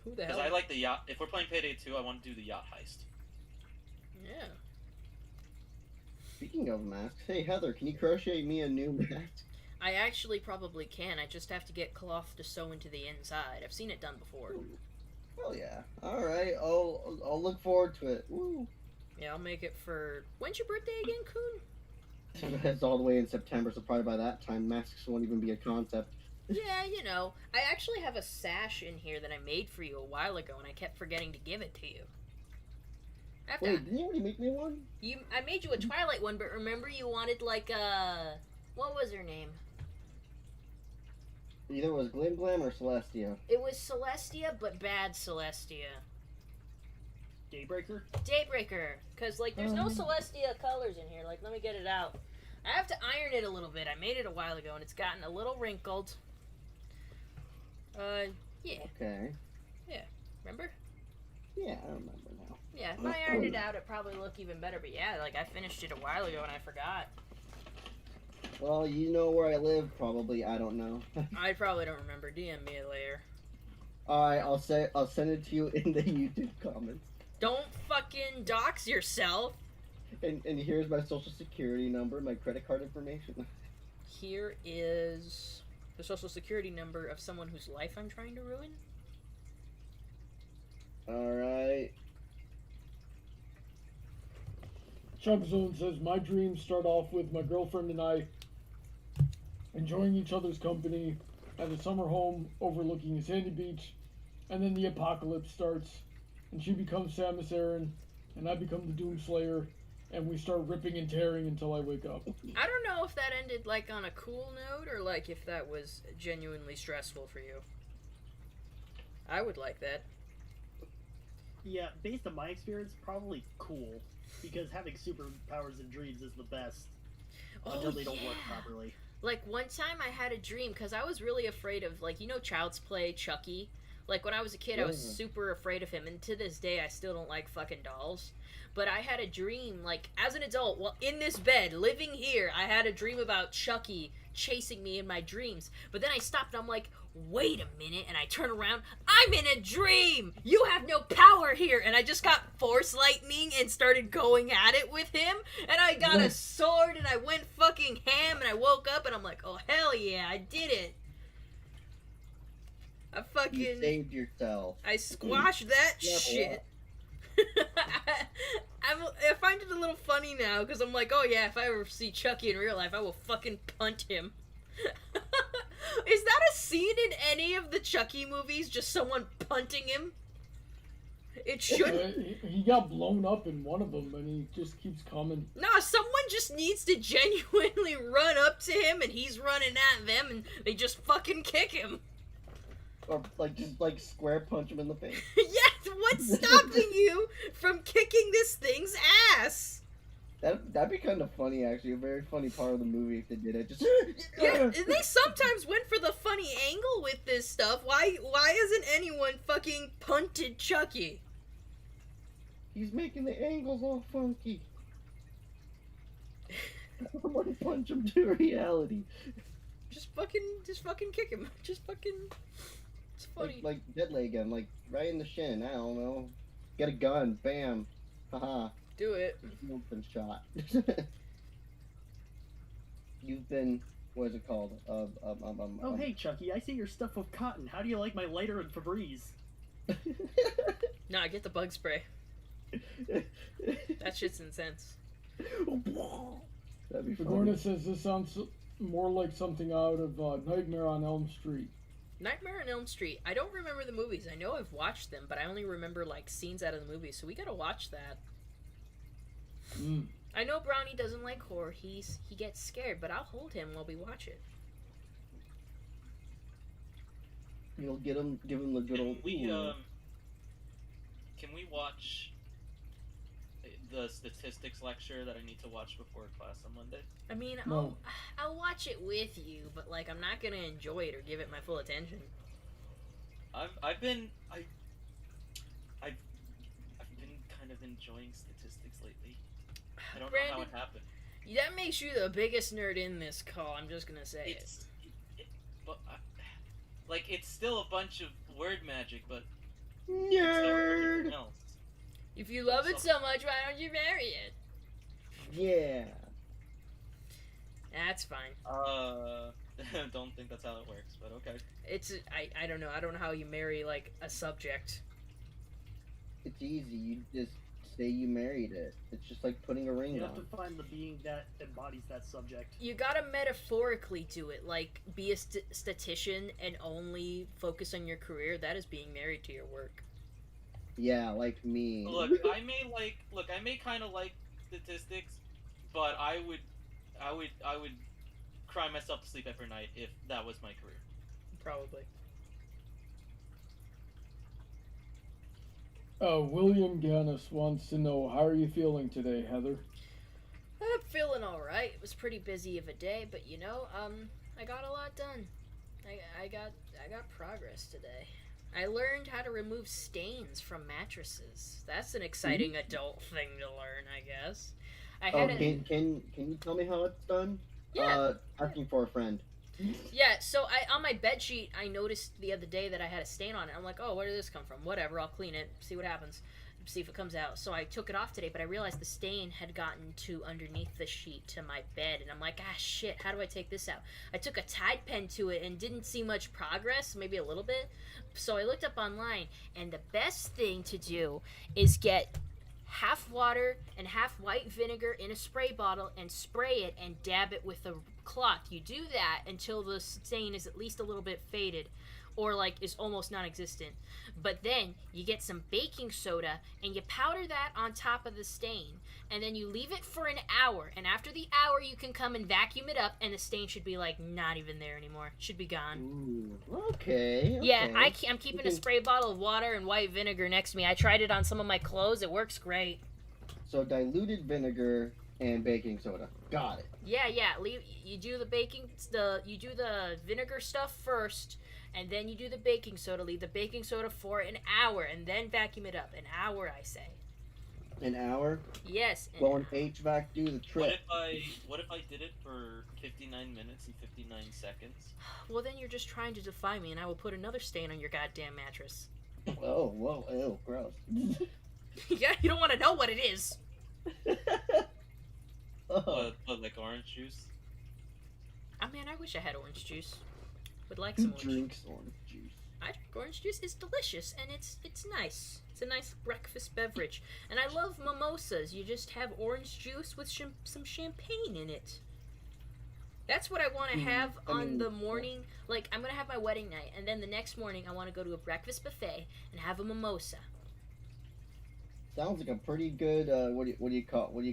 Who the Because hell? I like the yacht. If we're playing Payday 2, I want to do the yacht heist. Yeah. Speaking of masks, hey Heather, can you crochet me a new mask? I actually probably can. I just have to get cloth to sew into the inside. I've seen it done before. Hell yeah. Alright, I'll look forward to it. Woo. Yeah, I'll make it for... When's your birthday again, Coon? It's all the way in September, so probably by that time masks won't even be a concept. Yeah, you know. I actually have a sash in here that I made for you a while ago, and I kept forgetting to give it to you. Wait, didn't you already make me one? I made you a Twilight one, but remember you wanted, like, what was her name? Either it was Glim Glam or Celestia. It was Celestia, but bad Celestia. Daybreaker? Daybreaker. Because, like, there's no Celestia colors in here. Like, let me get it out. I have to iron it a little bit. I made it a while ago, and it's gotten a little wrinkled. Yeah. Okay. Remember? Yeah, I remember now. Yeah, if I ironed it out, it'd probably look even better. But yeah, like, I finished it a while ago, and I forgot. Well, you know where I live, probably. I don't know. I probably don't remember. DM me later. Alright, I'll send it to you in the YouTube comments. Don't fucking dox yourself. And here's my social security number, my credit card information. Here is the social security number of someone whose life I'm trying to ruin. Alright. Chuck Zone says, my dreams start off with my girlfriend and I enjoying each other's company at a summer home overlooking a sandy beach, and then the apocalypse starts, and she becomes Samus Aran, and I become the Doomslayer, and we start ripping and tearing until I wake up. I don't know if that ended, like, on a cool note, or, like, if that was genuinely stressful for you. I would like that. Yeah, based on my experience, probably cool. Because having superpowers in dreams is the best. Until they don't work properly. Like, one time I had a dream, because I was really afraid of, like, you know Child's Play, Chucky? Like, when I was a kid, I was super afraid of him, and to this day, I still don't like fucking dolls. But I had a dream, like, as an adult, well, in this bed, living here, I had a dream about Chucky chasing me in my dreams. But then I stopped, and I'm like, wait a minute, and I turn around, I'm in a dream! You have no power here! And I just got force lightning and started going at it with him, and I got a sword, and I went fucking ham, and I woke up, and I'm like, oh, hell yeah, I did it! I fucking... You saved yourself. I squashed that Yeah, shit. I find it a little funny now, because I'm like, oh yeah, if I ever see Chucky in real life, I will fucking punt him. Is that a scene in any of the Chucky movies? Just someone punting him? It shouldn't. He got blown up in one of them, and he just keeps coming. Nah, someone just needs to genuinely run up to him, and he's running at them, and they just fucking kick him. Or, just square punch him in the face. Yes, what's stopping you from kicking this thing's ass? That'd be kind of funny, actually. A very funny part of the movie if they did it. Just Yeah, and they sometimes went for the funny angle with this stuff. Why hasn't anyone fucking punted Chucky? He's making the angles all funky. Someone punch him to reality. Just fucking kick him. Just fucking... It's funny. Like jet leg gun, like right in the shin. I don't know. Get a gun, bam, haha. Do it. You've been shot. You've been, what is it called? Oh, hey, Chucky, I see you're stuffed with cotton. How do you like my lighter and Febreze? Nah, get the bug spray. That shit's intense. That'd be Lagorna fun. says this sounds more like something out of Nightmare on Elm Street. Nightmare on Elm Street. I don't remember the movies. I know I've watched them, but I only remember like scenes out of the movies. So we gotta watch that. Mm. I know Brownie doesn't like horror. He gets scared, but I'll hold him while we watch it. You'll give him the good old. Can we watch the statistics lecture that I need to watch before class on Monday? I mean, No. I'll watch it with you, but like I'm not gonna enjoy it or give it my full attention. I've been kind of enjoying statistics lately. I don't know how it happened. That makes you the biggest nerd in this call. I'm just gonna say But like it's still a bunch of word magic, but it's Nerd. everything else. If you love it so much, why don't you marry it? Yeah. That's fine. Don't think that's how it works, but okay. I don't know. I don't know how you marry like a subject. It's easy. You just say you married it. It's just like putting a ring You on. have to find the being that embodies that subject. You gotta metaphorically do it, like be a statistician and only focus on your career. That is being married to your work. Yeah, like me. Look, I may kind of like statistics, but I would cry myself to sleep every night if that was my career. Probably. William Gannis wants to know, how are you feeling today, Heather? I'm feeling all right. It was pretty busy of a day, but you know, I got a lot done. I got progress today. I learned how to remove stains from mattresses. That's an exciting adult thing to learn, I guess. I had Can you tell me how it's done? Yeah. Asking for a friend. Yeah, so on my bed sheet, I noticed the other day that I had a stain on it. I'm like, oh, where did this come from? Whatever, I'll clean it, see what happens, see if it comes out. So I took it off today, but I realized the stain had gotten to underneath the sheet to my bed, and I'm like, ah, shit, how do I take this out? I took a Tide pen to it and didn't see much progress, maybe a little bit. So I looked up online, and the best thing to do is get half water and half white vinegar in a spray bottle and spray it and dab it with a cloth. You do that until the stain is at least a little bit faded or like is almost non-existent. But then you get some baking soda and you powder that on top of the stain, and then you leave it for an hour, and after the hour you can come and vacuum it up and the stain should be like not even there anymore. Should be gone. Ooh, okay. Yeah, I'm keeping a spray bottle of water and white vinegar next to me. I tried it on some of my clothes. It works great. So diluted vinegar and baking soda. Got it. Yeah. You do the vinegar stuff first, and then you do the baking soda. Leave the baking soda for an hour, and then vacuum it up. An hour, I say. An hour? Yes. Will an HVAC do the trick? What if I did it for 59 minutes and 59 seconds? Well, then you're just trying to defy me, and I will put another stain on your goddamn mattress. Oh, whoa, ew, gross. Yeah, you don't want to know what it is. Oh. Like orange juice? I mean, I wish I had orange juice. Would like some Who orange. drinks orange juice? I drink orange juice. It's delicious, and it's nice. It's a nice breakfast beverage. And I love mimosas. You just have orange juice with some champagne in it. That's what I want to have on the morning. Like, I'm going to have my wedding night, and then the next morning I want to go to a breakfast buffet and have a mimosa. Sounds like a pretty good. What do you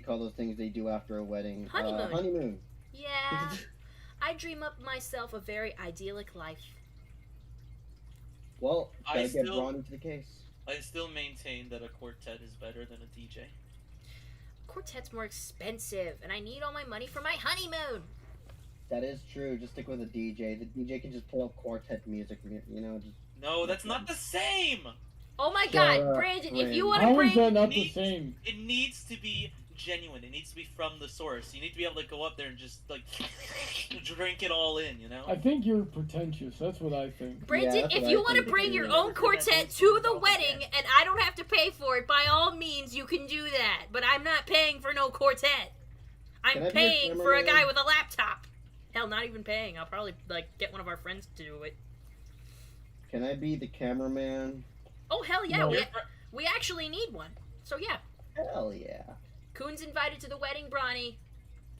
call those things they do after a wedding? Honeymoon. Honeymoon. Yeah. I dream up myself a very idyllic life. Well, I gotta get still- Ron into the case. I still maintain that a quartet is better than a DJ. Quartet's more expensive, and I need all my money for my honeymoon. That is true. Just stick with a DJ. The DJ can just pull up quartet music. You know, just. No, that's not the same! Oh my Shut God, up, Brandon! If you Brandon. want to How bring is that not the Needs- same? It needs to be genuine. It needs to be from the source. You need to be able to go up there and just, like, drink it all in, you know? I think you're pretentious. That's what I think. Brandon, that's if what you I want to think bring too. your own Never quartet did that to the before. wedding and I don't have to pay for it, by all means, you can do that. But I'm not paying for no quartet. Can I'm I be a paying for a cameraman? guy with a laptop. Hell, not even paying. I'll probably like get one of our friends to do it. Can I be the cameraman? Oh hell yeah, No. we actually need one. So yeah, Hell yeah. Coon's invited to the wedding, Bronny.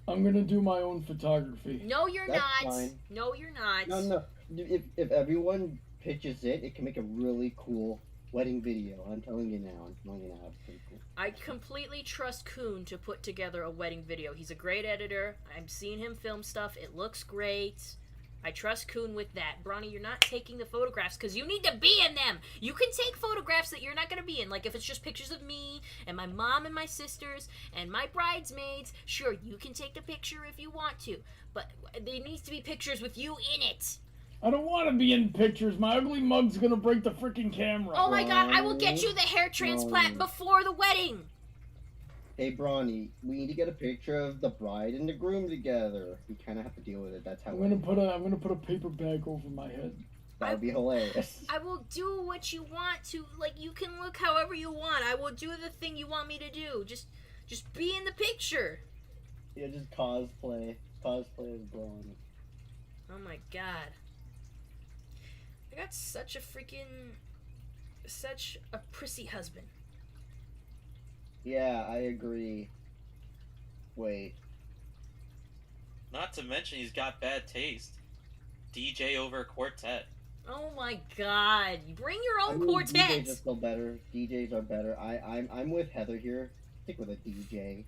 I'm gonna do my own photography. No, you're That's not. fine. No, you're not. No. If everyone pitches it can make a really cool wedding video. I'm telling you now. It's pretty cool. I completely trust Coon to put together a wedding video. He's a great editor. I've seen him film stuff. It looks great. I trust Coon with that. Bronny, you're not taking the photographs because you need to be in them. You can take photographs that you're not going to be in. Like if it's just pictures of me and my mom and my sisters and my bridesmaids, sure, you can take the picture if you want to. But there needs to be pictures with you in it. I don't want to be in pictures. My ugly mug's gonna break the freaking camera. Oh my god, I will get you the hair transplant before the wedding. Hey, Bronny, we need to get a picture of the bride and the groom together. We kind of have to deal with it. That's how. I'm gonna put a paper bag over my head. That would be hilarious. I will do what you want to. Like, you can look however you want. I will do the thing you want me to do. Just be in the picture. Yeah, just cosplay. Cosplay as Bronny. Oh my god. I got such a prissy husband. Yeah, I agree. Wait. Not to mention he's got bad taste. DJ over quartet. Oh my god. You bring your I own mean, quartet. DJs are still better. DJs are better. I'm with Heather here. Stick with a DJ.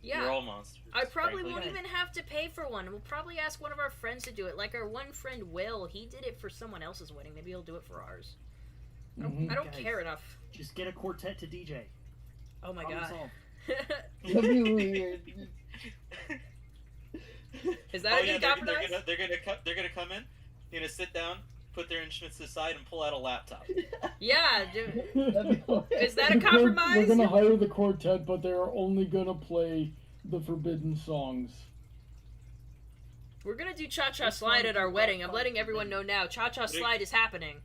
Yeah. You're all monsters. I probably frankly. won't even have to pay for one. We'll probably ask one of our friends to do it. Like our one friend Will, he did it for someone else's wedding. Maybe he'll do it for ours. Mhm. I don't Guys. care enough. Just get a quartet to DJ. Oh my Problem god. solved. That'd be weird. Is that a good they're compromise? gonna come in, sit down, put their instruments aside, and pull out a laptop. Yeah, dude. That'd be hilarious. Is that a We're compromise? gonna hire the quartet, but they are only gonna play the forbidden songs. We're gonna do Cha-Cha Slide at our wedding. I'm letting everyone know now. Cha-Cha Slide is happening.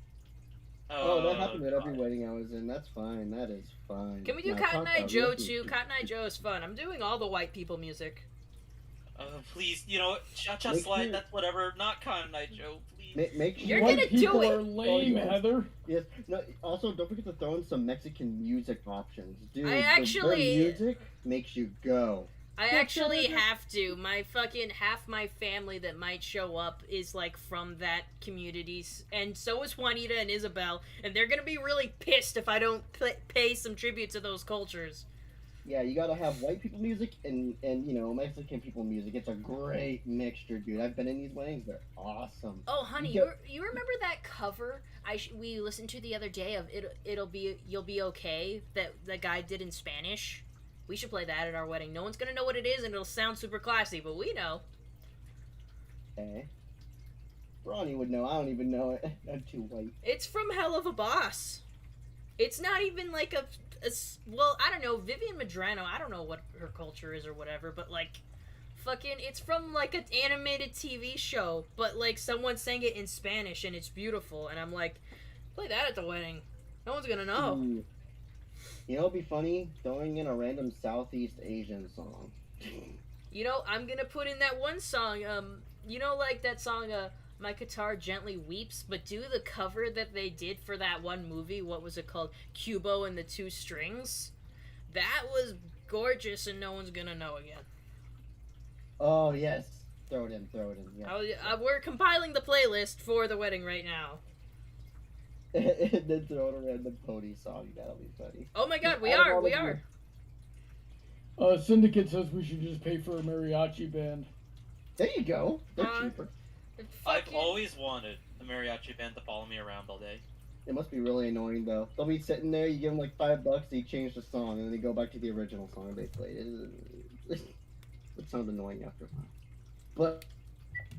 Oh, that happened at every wedding I was in. That's fine. That is fine. Can we do Now, Cotton Eye talk Joe about too? Cotton Eye Joe is fun. I'm doing all the white people music. Please, Cha-Cha Make Slide, sure- that's whatever, not Cotton Eye Joe, please. Make sure. You're White gonna do people it. are lame, yes. Heather. Yes. No. Also, don't forget to throw in some Mexican music options, dude. I their actually- music makes you go. I actually have to. My fucking half my family that might show up is like from that community, and so is Juanita and Isabel, and they're gonna be really pissed if I don't pay some tribute to those cultures. Yeah, you gotta have white people music and Mexican people music. It's a great mixture, dude. I've been in these weddings; they're awesome. Oh, honey, you remember that cover we listened to the other day of You'll Be Okay that the guy did in Spanish? We should play that at our wedding. No one's gonna know what it is, and it'll sound super classy, but we know. Okay. Ronnie would know. I don't even know it. I'm too white. It's from Hell of a Boss. It's not even like well, I don't know, Vivian Madrano, I don't know what her culture is or whatever, but like, fucking, it's from like an animated TV show, but like someone sang it in Spanish and it's beautiful, and I'm like, play that at the wedding. No one's gonna know. Ooh. You know, it'd be funny throwing in a random Southeast Asian song. You know, I'm gonna put in that one song, like that song, My Guitar Gently Weeps, but do the cover that they did for that one movie. What was it called? Cubo and the Two Strings. That was gorgeous, and no one's gonna know again. Oh yes, throw it in. Yeah. We're compiling the playlist for the wedding right now. And then throw in a random pony song. That'll be funny. Oh my god, we Out of are, all we of are. Syndicate says we should just pay for a mariachi band. There you go. They're Uh, cheaper. I've Fucking- always wanted a mariachi band to follow me around all day. It must be really annoying though. They'll be sitting there. You give them like $5, they change the song, and then they go back to the original song they played. It sounds annoying after a while, but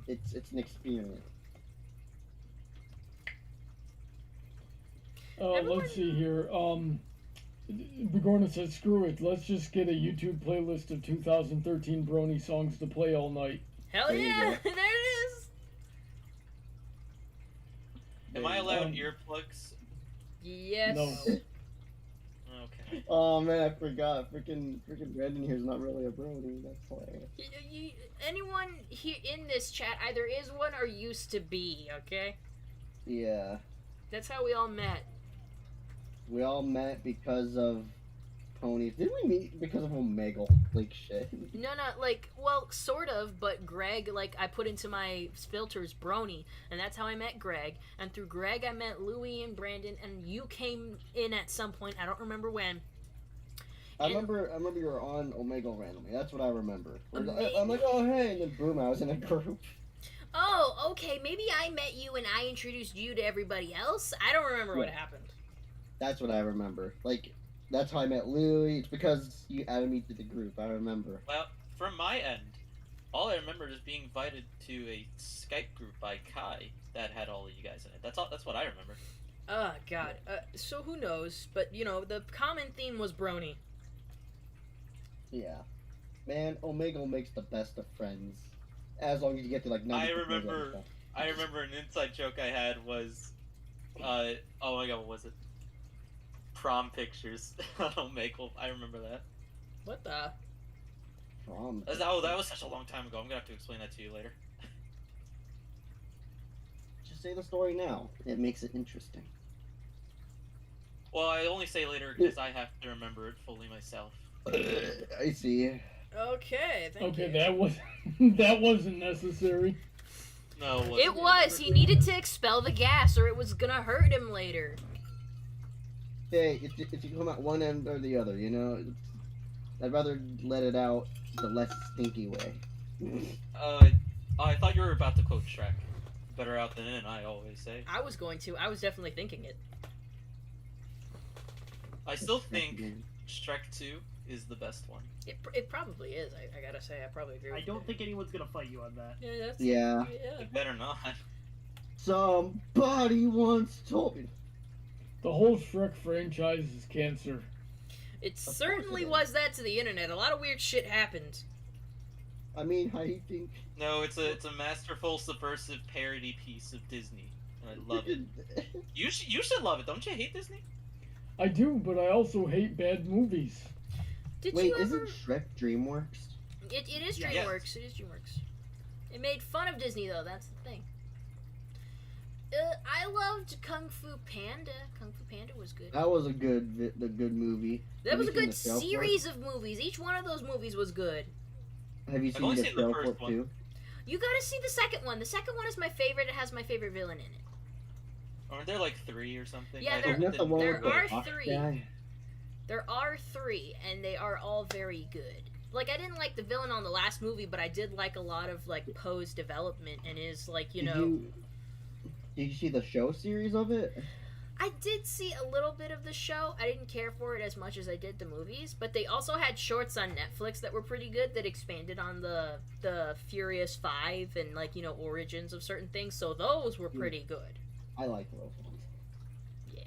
it's an experience. Let's see here. Bigorna says, screw it. Let's just get a YouTube playlist of 2013 Brony songs to play all night. Hell There you yeah, there it is. Am I allowed earplugs? Yes. No. Okay. Oh man, I forgot. Freaking Brandon here's not really a Brony. That's hilarious. Anyone here in this chat either is one or used to be, okay? Yeah. That's how we all met. We all met because of ponies. Did we meet because of Omegle? Like shit. No, like, well, sort of, but Greg, like, I put into my filters Brony, and that's how I met Greg. And through Greg, I met Louie and Brandon, and you came in at some point. I don't remember when. I remember you were on Omegle randomly. That's what I remember. I'm Omegle? like, oh hey, and then boom, I was in a group. Oh, okay, maybe I met you and I introduced you to everybody else. I don't remember what Yeah. happened. That's what I remember. Like, that's how I met Louie. It's because you added me to the group. I remember. Well, from my end, all I remember is being invited to a Skype group by Kai that had all of you guys in it. That's all. That's what I remember. Oh, God. So who knows? But, you know, the common theme was Brony. Yeah. Man, Omegle makes the best of friends. As long as you get to like 90% I of remember- stuff. I remember an inside joke I had was, oh my god, what was it? Prom pictures on Omegle. I remember that. What the? Prom. That was such a long time ago. I'm gonna have to explain that to you later. Just say the story now. It makes it interesting. Well, I only say later because I have to remember it fully myself. I see. Okay, thank you. Okay, that was that wasn't necessary. No, it wasn't. It was. He needed to expel the gas, or it was gonna hurt him later. Hey, if you come out one end or the other, you know, I'd rather let it out the less stinky way. I thought you were about to quote Shrek. Better out than in, I always say. I was going to. I was definitely thinking it. I still think Shrek 2 is the best one. It probably is. I gotta say, I probably agree with I you. don't think anyone's gonna fight you on that. Yeah, that's... Yeah. Yeah. It better not. Somebody once told me. The whole Shrek franchise is cancer. It course certainly it is. was that to the internet. A lot of weird shit happened. I mean, how do you think? No, it's a masterful, subversive parody piece of Disney, and I love it. You should love it. Don't you hate Disney? I do, but I also hate bad movies. Did Wait, you ever... isn't Shrek DreamWorks? It is Yeah. DreamWorks. It is DreamWorks. It made fun of Disney, though. That's the thing. I loved Kung Fu Panda. Kung Fu Panda was good. That was a good movie. That Have was you a seen good the show for it? series of movies. Each one of those movies was good. Have you I've seen only the seen the show first for it one. too? You gotta see the second one. The second one is my favorite. It has my favorite villain in it. Aren't there like 3 or something? Yeah, I there- hope Isn't that the that- one there with the are rock 3. guy? There are 3, and they are all very good. Like, I didn't like the villain on the last movie, but I did like a lot of, like, Poe's development and his, like, Did you see the show series of it? I did see a little bit of the show. I didn't care for it as much as I did the movies, but they also had shorts on Netflix that were pretty good that expanded on the Furious 5 and, like, origins of certain things, so those were pretty good. I like those ones. Yeah.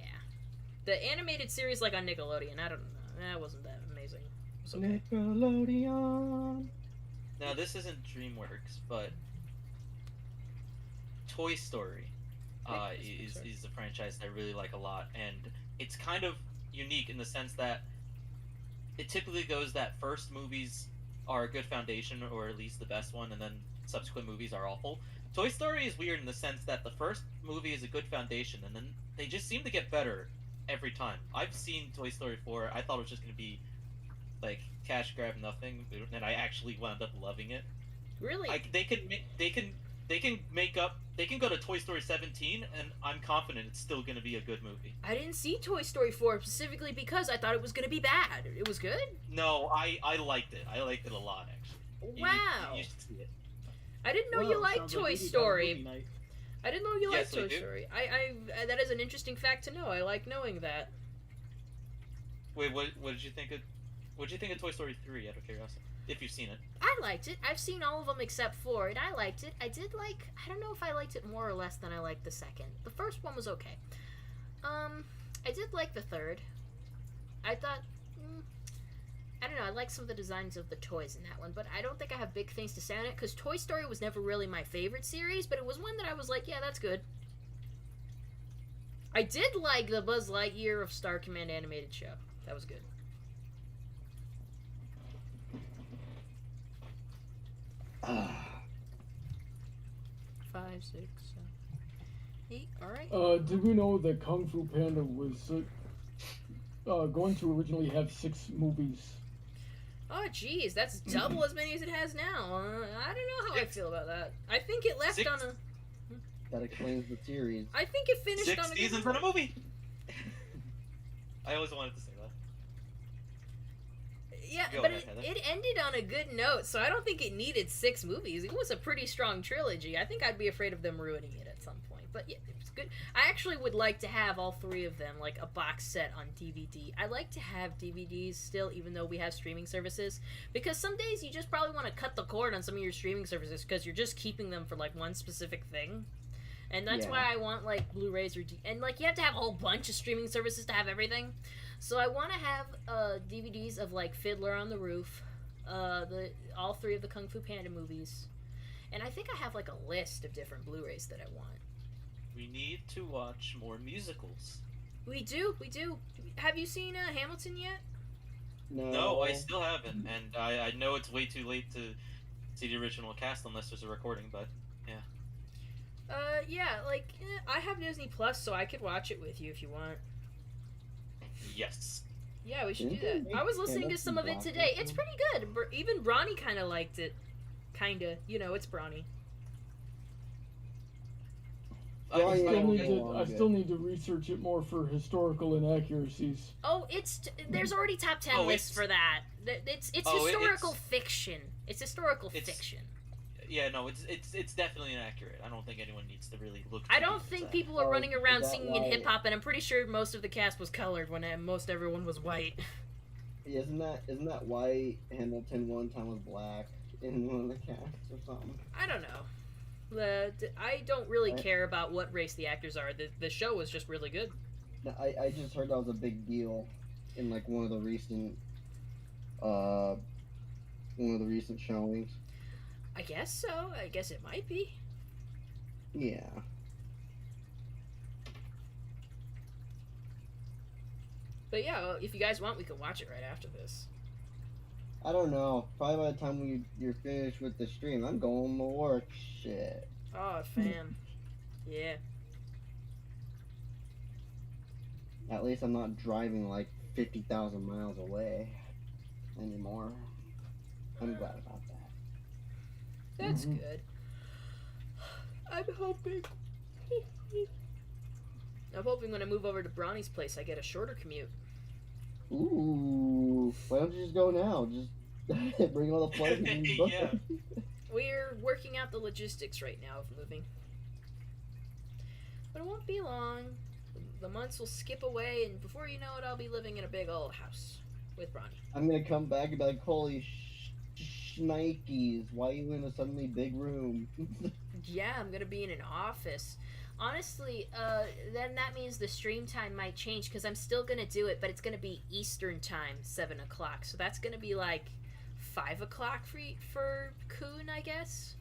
The animated series, like, on Nickelodeon, I don't know. That wasn't that amazing. It was okay. Nickelodeon. Now this isn't DreamWorks, but Toy Story is a franchise I really like a lot, and it's kind of unique in the sense that it typically goes that first movies are a good foundation, or at least the best one, and then subsequent movies are awful. Toy Story is weird in the sense that the first movie is a good foundation, and then they just seem to get better every time. I've seen Toy Story 4. I thought it was just going to be like cash grab nothing, and I actually wound up loving it. Really? They can go to Toy Story 17, and I'm confident it's still going to be a good movie. I didn't see Toy Story 4 specifically because I thought it was going to be bad. It was good? No, I liked it. I liked it a that actually. Wow. You should see it. I didn't know Well, you liked sounds like Toy we need to have a Story. movie night. I didn't know you Yes, liked I Toy do. Story. I that is an interesting fact to know. I like knowing that. Wait, what did you think of Toy Story 3 out of curiosity? If you've seen it. I liked it. I've seen all of them except 4, and I liked it. I don't know if I liked it more or less than I liked the second. The first one was okay. I did like the third. I thought, I don't know, I like some of the designs of the toys in that one, but I don't think I have big things to say on it, because Toy Story was never really my favorite series, but it was one that I was like, yeah, that's good. I did like the Buzz Lightyear of Star Command animated show. That was good. Ah. 5, 6, 7, 8. All right. Did we know that Kung Fu Panda was going to originally have 6 movies. Oh, geez, that's double as many as it has now. I don't know how I Six. feel about that. I think it left Six. on a. That explains the series. I think it finished 6 on a good seasons note. in a movie. I always wanted to say that. Yeah, Go but ahead, Heather. it ended on a good note, so I don't think it needed 6 movies. It was a pretty strong trilogy. I think I'd be afraid of them ruining it at some point. But yeah, it's good. I actually would like to have all 3 of them, like a box set on DVD. I like to have DVDs still, even though we have streaming services, because some days you just probably want to cut the cord on some of your streaming services because you're just keeping them for like one specific thing. And that's Yeah. why I want like Blu-rays and like you have to have a whole bunch of streaming services to have everything. So I want to have DVDs of like Fiddler on the Roof, all 3 of the Kung Fu Panda movies, and I think I have like a list of different Blu-rays that I want. We need to watch more musicals. We do. Have you seen Hamilton yet? No, I still haven't, and I know it's way too late to see the original cast unless there's a recording, but Yeah, like I have Disney Plus, so I could watch it with you if you want. yes. Yeah, we should do Didn't that. they I was make listening to some of it Hamilton today. Black It's pretty good. Even Bronny kind of liked it. Kinda, it's Bronny. Oh, I yeah, still, yeah. I still need to research it more for historical inaccuracies. Oh, there's already top 10 Oh, lists it's- for that. It's Oh, historical fiction. It's historical It's- fiction. Yeah, no, it's definitely inaccurate. I don't think anyone needs to really look. I too don't deep think into people are Oh, running around is that singing in why- hip hop, and I'm pretty sure most of the cast was colored when most everyone was white. Isn't that why Hamilton one time was black in one of the casts or something? I don't know. I don't really care about what race the actors are. The show was just really good. No, I just heard that was a big deal in like one of the recent showings. I guess so. I guess it might be. Yeah. But yeah, well, if you guys want, we can watch it right after this. I don't know. Probably by the time you're finished with the stream, I'm going to work. Shit. Oh, fam. Yeah. At least I'm not driving like 50,000 miles away anymore. I'm glad about that. That's Mhm. good. I'm hoping. I'm hoping when I move over to Bronny's place, I get a shorter commute. Ooh. Why don't you just go now? Just bring all the flights and just book Yeah. them. We're working out the logistics right now of moving. But it won't be long. The months will skip away, and before you know it, I'll be living in a big old house with Bronny. I'm gonna come back and be like, holy shnikes, why are you in a suddenly big room? Yeah, I'm gonna be in an office. Honestly, then that means the stream time might change because I'm still gonna do it, but it's gonna be Eastern time, 7 o'clock. So that's gonna be like 5 o'clock for Coon, I guess.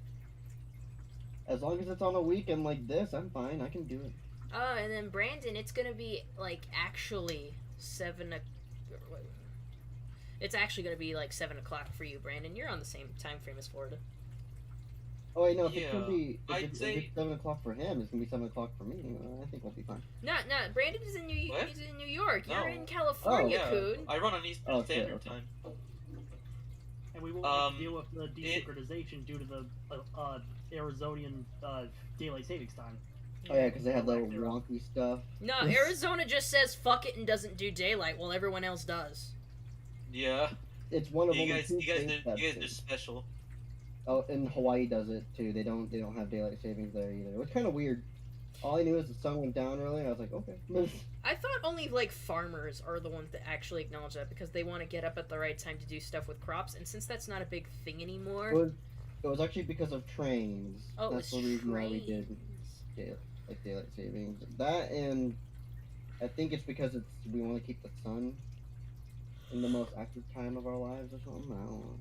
As long as it's on a weekend like this, I'm fine. I can do it. Oh, and then Brandon, it's gonna be like actually 7 o'clock. It's actually gonna be like 7 o'clock for you, Brandon. You're on the same time frame as Florida. Oh wait, no, if it's gonna Yeah, be I'd if say- it's 7 o'clock for him, it's gonna be 7 o'clock for me. I think we'll be fine. No, Brandon is in What? he's in New York. You're No. in California, Yeah, Coon. I run on Eastern Oh, shit, Standard okay. Time. And we won't have to deal with the it- desynchronization due to the Arizonian daylight savings time. Oh yeah, because they have that Like they're- wonky stuff. No, Arizona just says fuck it and doesn't do daylight while everyone else does. Yeah, It's one of you only guys, two you guys, states are, that you guys do. are special. Oh, and Hawaii does it too. They don't have daylight savings there either. It's kind of weird. All I knew is the sun went down early, and I was like, okay. I thought only like farmers are the ones that actually acknowledge that because they want to get up at the right time to do stuff with crops, and since that's not a big thing anymore. It was actually because of trains. Oh, That's it was the reason why we trains. did daylight savings. That, and I think it's because we want to keep the sun in the most active time of our lives or something. I don't know.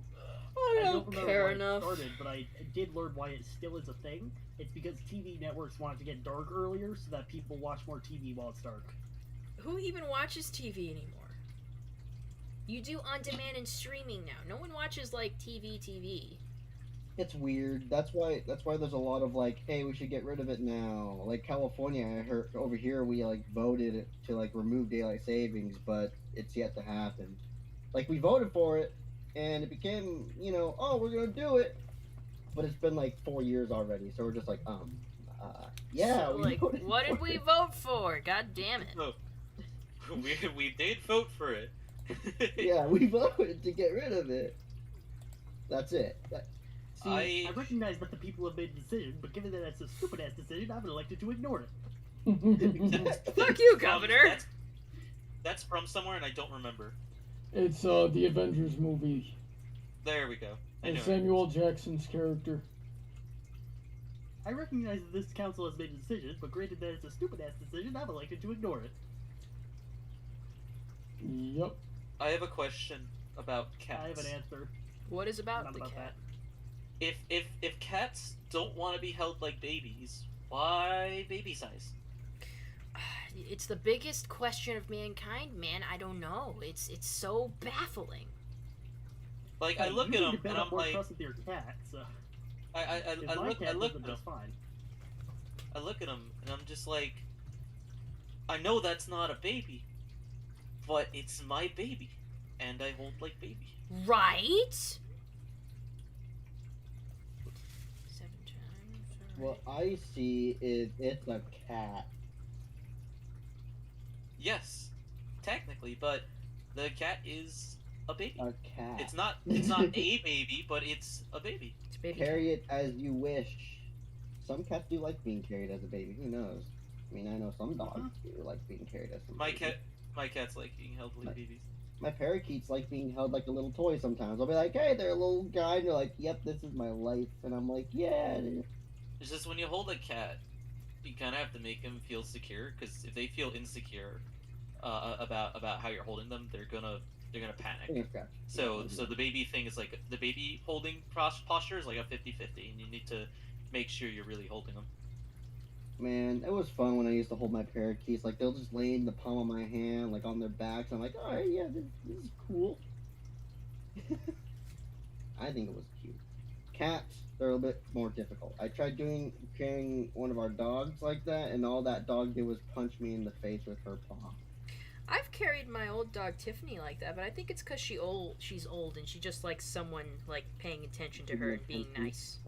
I I don't remember care why it enough. started, but I did learn why it still is a thing. It's because TV networks wanted to get dark earlier so that people watch more TV while it's dark. Who even watches TV anymore? You do on demand and streaming now. No one watches like TV. It's weird. That's why there's a lot of like, hey, we should get rid of it now. Like California, I heard over here we like voted to like remove daylight savings, but it's yet to happen. Like we voted for it, and it became, oh, we're gonna do it, but it's been like 4 years already. So we're just like, yeah. So, we like, voted what did for we it. vote for? God damn it. No, we did vote for it. Yeah, we voted to get rid of it. That's it. See, I recognize that the people have made a decision, but given that it's a stupid ass decision, I've elected to ignore it. Fuck you, Governor. That's from somewhere, and I don't remember. It's the Avengers movie. There we go. I And know. Samuel Jackson's character. I recognize that this council has made a decision, but granted that it's a stupid ass decision, I've elected to ignore it. Yep. I have a question about cats. I have an answer. What is about Not the about cat? If cats don't want to be held like babies, why baby size? It's the biggest question of mankind, man. I don't know. It's so baffling. Like I look you at need them to build and up I'm more like, trust with your cat, so. I 'Cause my look cat at does it them. just fine. I look at them and I'm just like, I know that's not a baby, but it's my baby, and I hold like baby. Right? 7 times. What I see is it's a cat. Yes, technically, but the cat is a baby. A cat. It's not a baby, but it's a baby. It's baby Carry it as you wish. Some cats do like being carried as a baby. Who knows? I mean, I know some dogs do like being carried as a baby. My cat's like being held like babies. My parakeets like being held like a little toy sometimes. I'll be like, hey, they're a little guy, and they're like, yep, this is my life. And I'm like, yeah, it is. It's just when you hold a cat, you kind of have to make them feel secure, because if they feel insecure about how you're holding them, they're gonna panic. Finger scratch. So the baby thing is like the baby holding posture is like a 50-50, and you need to make sure you're really holding them. Man, it was fun when I used to hold my parakeets. Like, they'll just lay in the palm of my hand, like on their backs. I'm like, alright, yeah, this is cool. I think it was cute. Cats, they're a little bit more difficult. I tried carrying one of our dogs like that, and all that dog did was punch me in the face with her paw. I've carried my old dog Tiffany like that, but I think it's because she's old and she just likes someone like paying attention to her and being nice.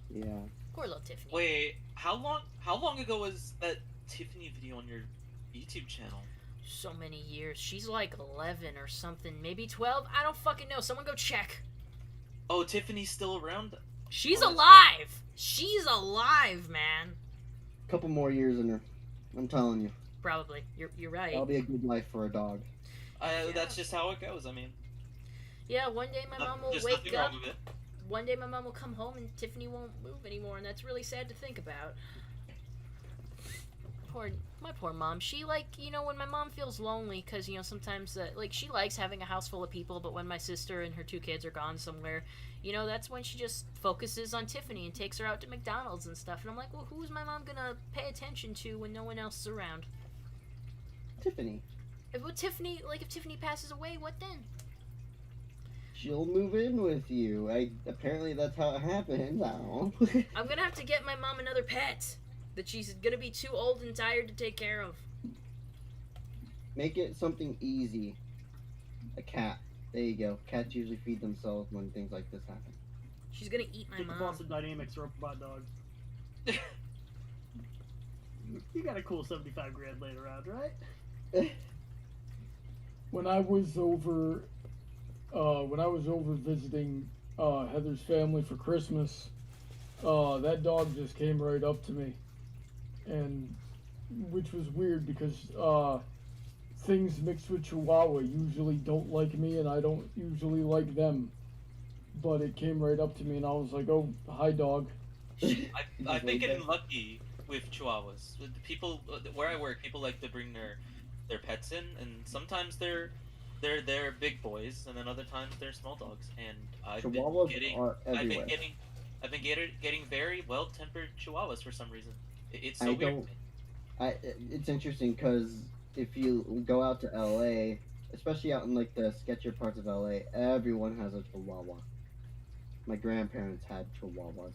Yeah. Poor little Tiffany. Wait, how long ago was that Tiffany video on your YouTube channel? So many years. She's like 11 or something, maybe 12. I don't fucking know. Someone go check. Oh, Tiffany's still around? She's Oh, that's alive. She's alive, man. Couple more years in her. I'm telling you. Probably. You're right. That'll be a good life for a dog. Yeah. That's just how it goes. I mean, Yeah, one day my mom will there's wake nothing up. wrong with it. One day my mom will come home and Tiffany won't move anymore, and that's really sad to think about. My poor mom. She, like, when my mom feels lonely, because, sometimes, like, she likes having a house full of people, but when my sister and her 2 kids are gone somewhere, that's when she just focuses on Tiffany and takes her out to McDonald's and stuff. And I'm like, well, who's my mom gonna pay attention to when no one else is around? Tiffany. If Tiffany passes away, what then? She'll move in with you. Apparently that's how it happens. I don't know. I'm gonna have to get my mom another pet that she's gonna be too old and tired to take care of. Make it something easy. A cat. There you go. Cats usually feed themselves when things like this happen. She's gonna eat my Get the mom. Boston Dynamics robot dog. You got a cool 75 grand laying around, right? When I was over visiting Heather's family for Christmas, that dog just came right up to me, and which was weird because things mixed with Chihuahua usually don't like me, and I don't usually like them. But it came right up to me, and I was like, "Oh, hi, dog." I've been getting lucky with Chihuahuas. The people where I work, people like to bring their pets in, and sometimes they're big boys, and then other times they're small dogs. And I've Chihuahuas been getting are everywhere. I've been getting very well-tempered Chihuahuas for some reason. It's so weird. It's interesting because if you go out to LA, especially out in like the sketchier parts of LA, everyone has a Chihuahua. My grandparents had Chihuahuas.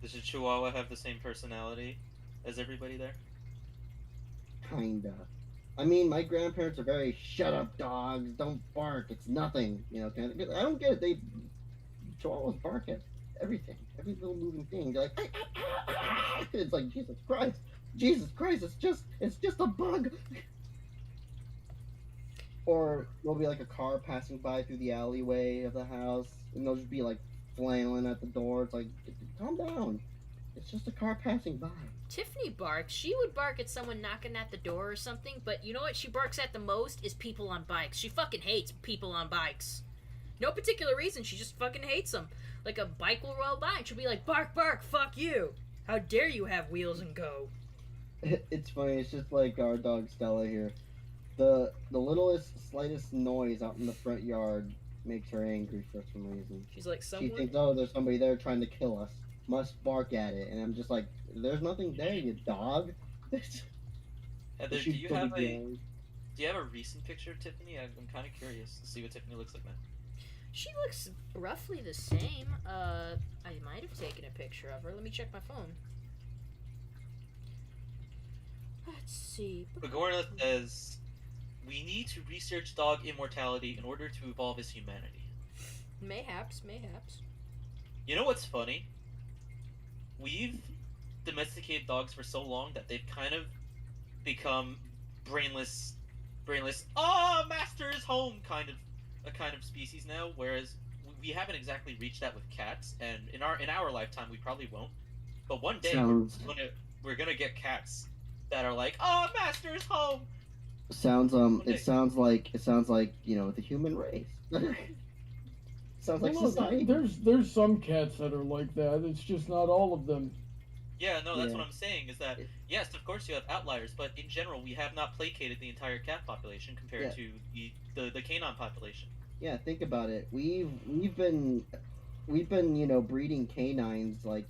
Does a Chihuahua have the same personality as everybody there? Kinda. I mean, my grandparents are very shut up dogs, don't bark, it's nothing, kind of. I don't get it. Chihuahuas bark at everything, every little moving thing. They're like, it's like Jesus Christ, it's just a bug. Or there'll be like a car passing by through the alleyway of the house, and they'll just be like flailing at the door. It's like, calm down. It's just a car passing by. Tiffany barks. She would bark at someone knocking at the door or something, but you know what she barks at the most is people on bikes. She fucking hates people on bikes. No particular reason, she just fucking hates them. Like a bike will roll by and she'll be like, bark, bark, fuck you. How dare you have wheels and go? It's funny. It's just like our dog Stella here. The littlest, slightest noise out in the front yard makes her angry for some reason. She's like, She someone... thinks, oh, there's somebody there trying to kill us. Must bark at it. And I'm just like, there's nothing there, you dog. Heather, She's do you have a recent picture of Tiffany? I'm kind of curious to see what Tiffany looks like now. She looks roughly the same. I might have taken a picture of her. Let me check my phone. Let's see. Bagorna says, we need to research dog immortality in order to evolve as humanity. Mayhaps. You know what's funny? We've domesticated dogs for so long that they've kind of become brainless, oh, master is home kind of species now, whereas we haven't exactly reached that with cats, and in our lifetime we probably won't. But one day we're gonna get cats that are like, oh, master is home. Sounds like the human race. Sounds like society. There's some cats that are like that. It's just not all of them. Yeah, no, that's what I'm saying, is that, yes, of course you have outliers, but in general, we have not placated the entire cat population compared to the canine population. Yeah, think about it. We've been breeding canines like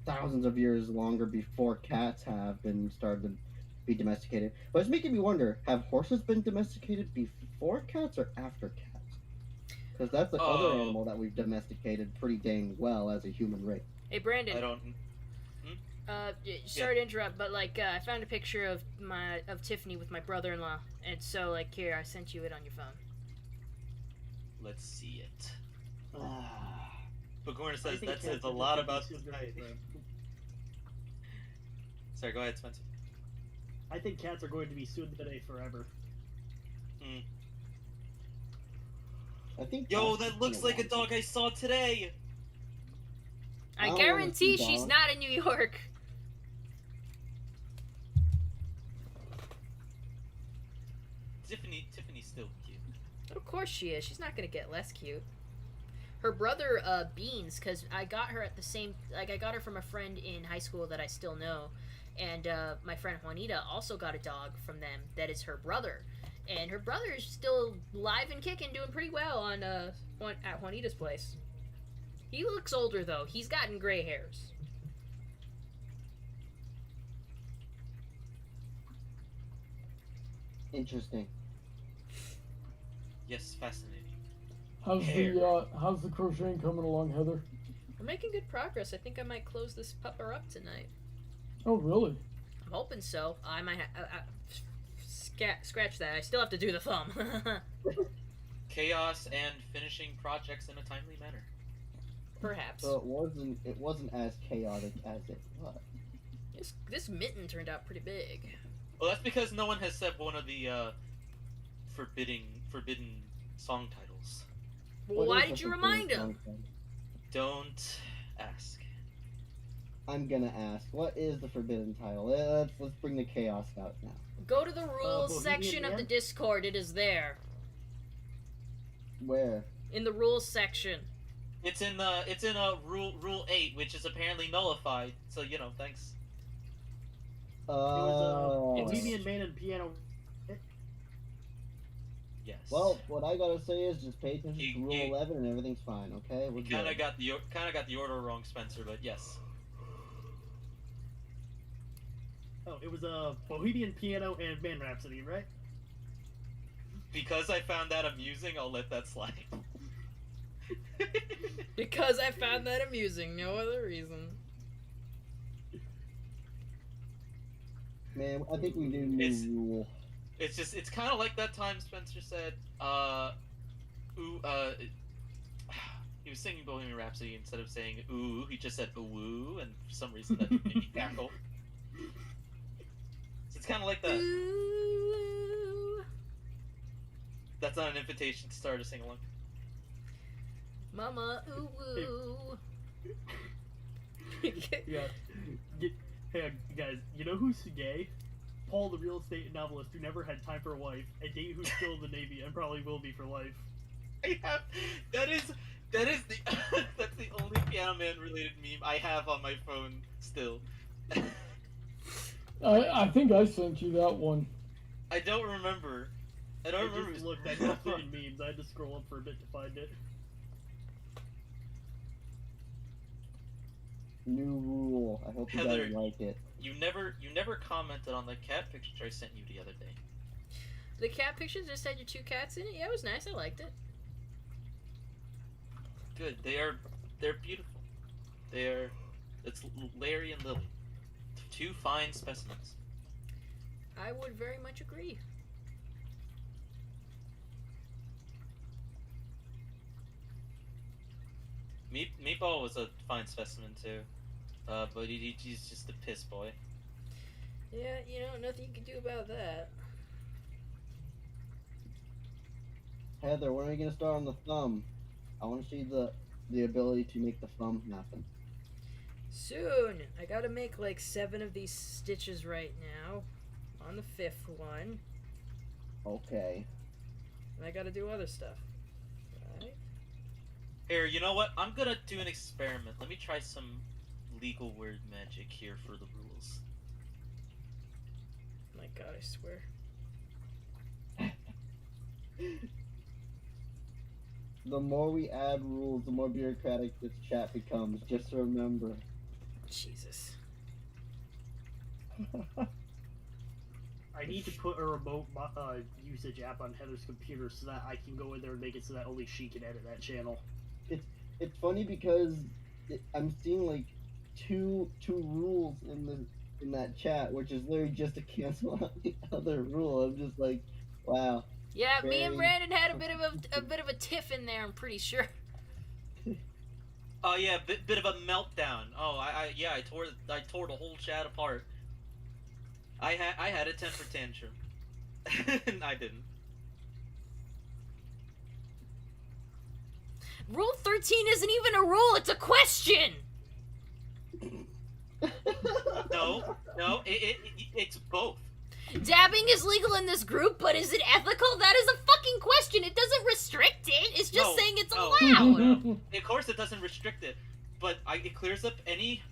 thousands of years longer before cats have been started to be domesticated. But it's making me wonder, have horses been domesticated before cats or after cats? Because that's the other animal that we've domesticated pretty dang well as a human race. Hey, Brandon. I don't... Sorry to interrupt, but I found a picture of Tiffany with my brother-in-law, and so here, I sent you it on your phone. Let's see it. Bagorna says that says a lot about society. Sorry, go ahead, Spencer. I think cats are going to be soon today forever. I think. Yo, that looks like a dog I saw today. I guarantee she's not in New York. Tiffany's still cute. Of course she is. She's not gonna get less cute. Her brother, Beans, because I got her at the same... I got her from a friend in high school that I still know. And my friend Juanita also got a dog from them that is her brother. And her brother is still live and kicking, doing pretty well at Juanita's place. He looks older, though. He's gotten gray hairs. Interesting. Yes, fascinating. How's the crocheting coming along, Heather? We're making good progress. I think I might close this pupper up tonight. Oh, really? I'm hoping so. I might scratch that. I still have to do the thumb. Chaos and finishing projects in a timely manner. Perhaps. So it wasn't as chaotic as it was. This mitten turned out pretty big. Well, that's because no one has said one of the forbidden song titles. Well, why did you remind him? Don't ask. I'm gonna ask. What is the forbidden title? Let's bring the chaos out now. Go to the rules section of the Discord. It is there. Where? In the rules section. It's in rule 8, which is apparently nullified. So thanks. Oh. Bohemian Man and Piano. Yes. Well, what I gotta say is just pay attention to Rule 11 and everything's fine. Okay, we're good. Kind of got the order wrong, Spencer, but yes. Oh, it was Bohemian Piano and Man Rhapsody, right? Because I found that amusing, I'll let that slide. Because I found that amusing, no other reason. Man, I think we need a new rule. it's kind of like that time Spencer said, ooh, he was singing Bohemian Rhapsody instead of saying ooh, he just said ooh, and for some reason that made me cackle. So it's kind of like that. Ooh. That's not an invitation to start a sing along. Mama, ooh, ooh. Yeah. Hey, guys, you know who's gay? Paul, the real estate novelist who never had time for a wife, and Dave, who's still in the Navy and probably will be for life. I have, that is the that's the only Piano Man related meme I have on my phone still. I think I sent you that one. I don't remember. I don't remember. Just looked at it in memes. I had to scroll up for a bit to find it. New rule. I hope you Heather, guys like it. You never commented on the cat picture I sent you the other day. The cat picture just had your 2 cats in it? Yeah, it was nice. I liked it. Good. They're beautiful. It's Larry and Lily. 2 fine specimens. I would very much agree. Meatball was a fine specimen too, but he's just a piss boy. Yeah, nothing you can do about that. Heather, when are we gonna start on the thumb? I want to see the ability to make the thumb happen. Soon! I gotta make like 7 of these stitches right now. On the 5th one. Okay. And I gotta do other stuff. Right? Here, you know what? I'm gonna do an experiment. Let me try some legal word magic here for the rules. My god, I swear. The more we add rules, the more bureaucratic this chat becomes. Just remember. Jesus. I need to put a remote usage app on Heather's computer so that I can go in there and make it so that only she can edit that channel. It's funny because I'm seeing like two rules in that chat, which is literally just to cancel out the other rule. I'm just like, wow. Yeah, me and Brandon had a bit of a tiff in there, I'm pretty sure. Oh yeah, bit of a meltdown. Oh, I tore the whole chat apart. I had a temper tantrum. I didn't. Rule 13 isn't even a rule, it's a question! No, it's both. Dabbing is legal in this group, but is it ethical? That is a fucking question. It doesn't restrict it. It's just saying it's allowed. Of course it doesn't restrict it, but it clears up any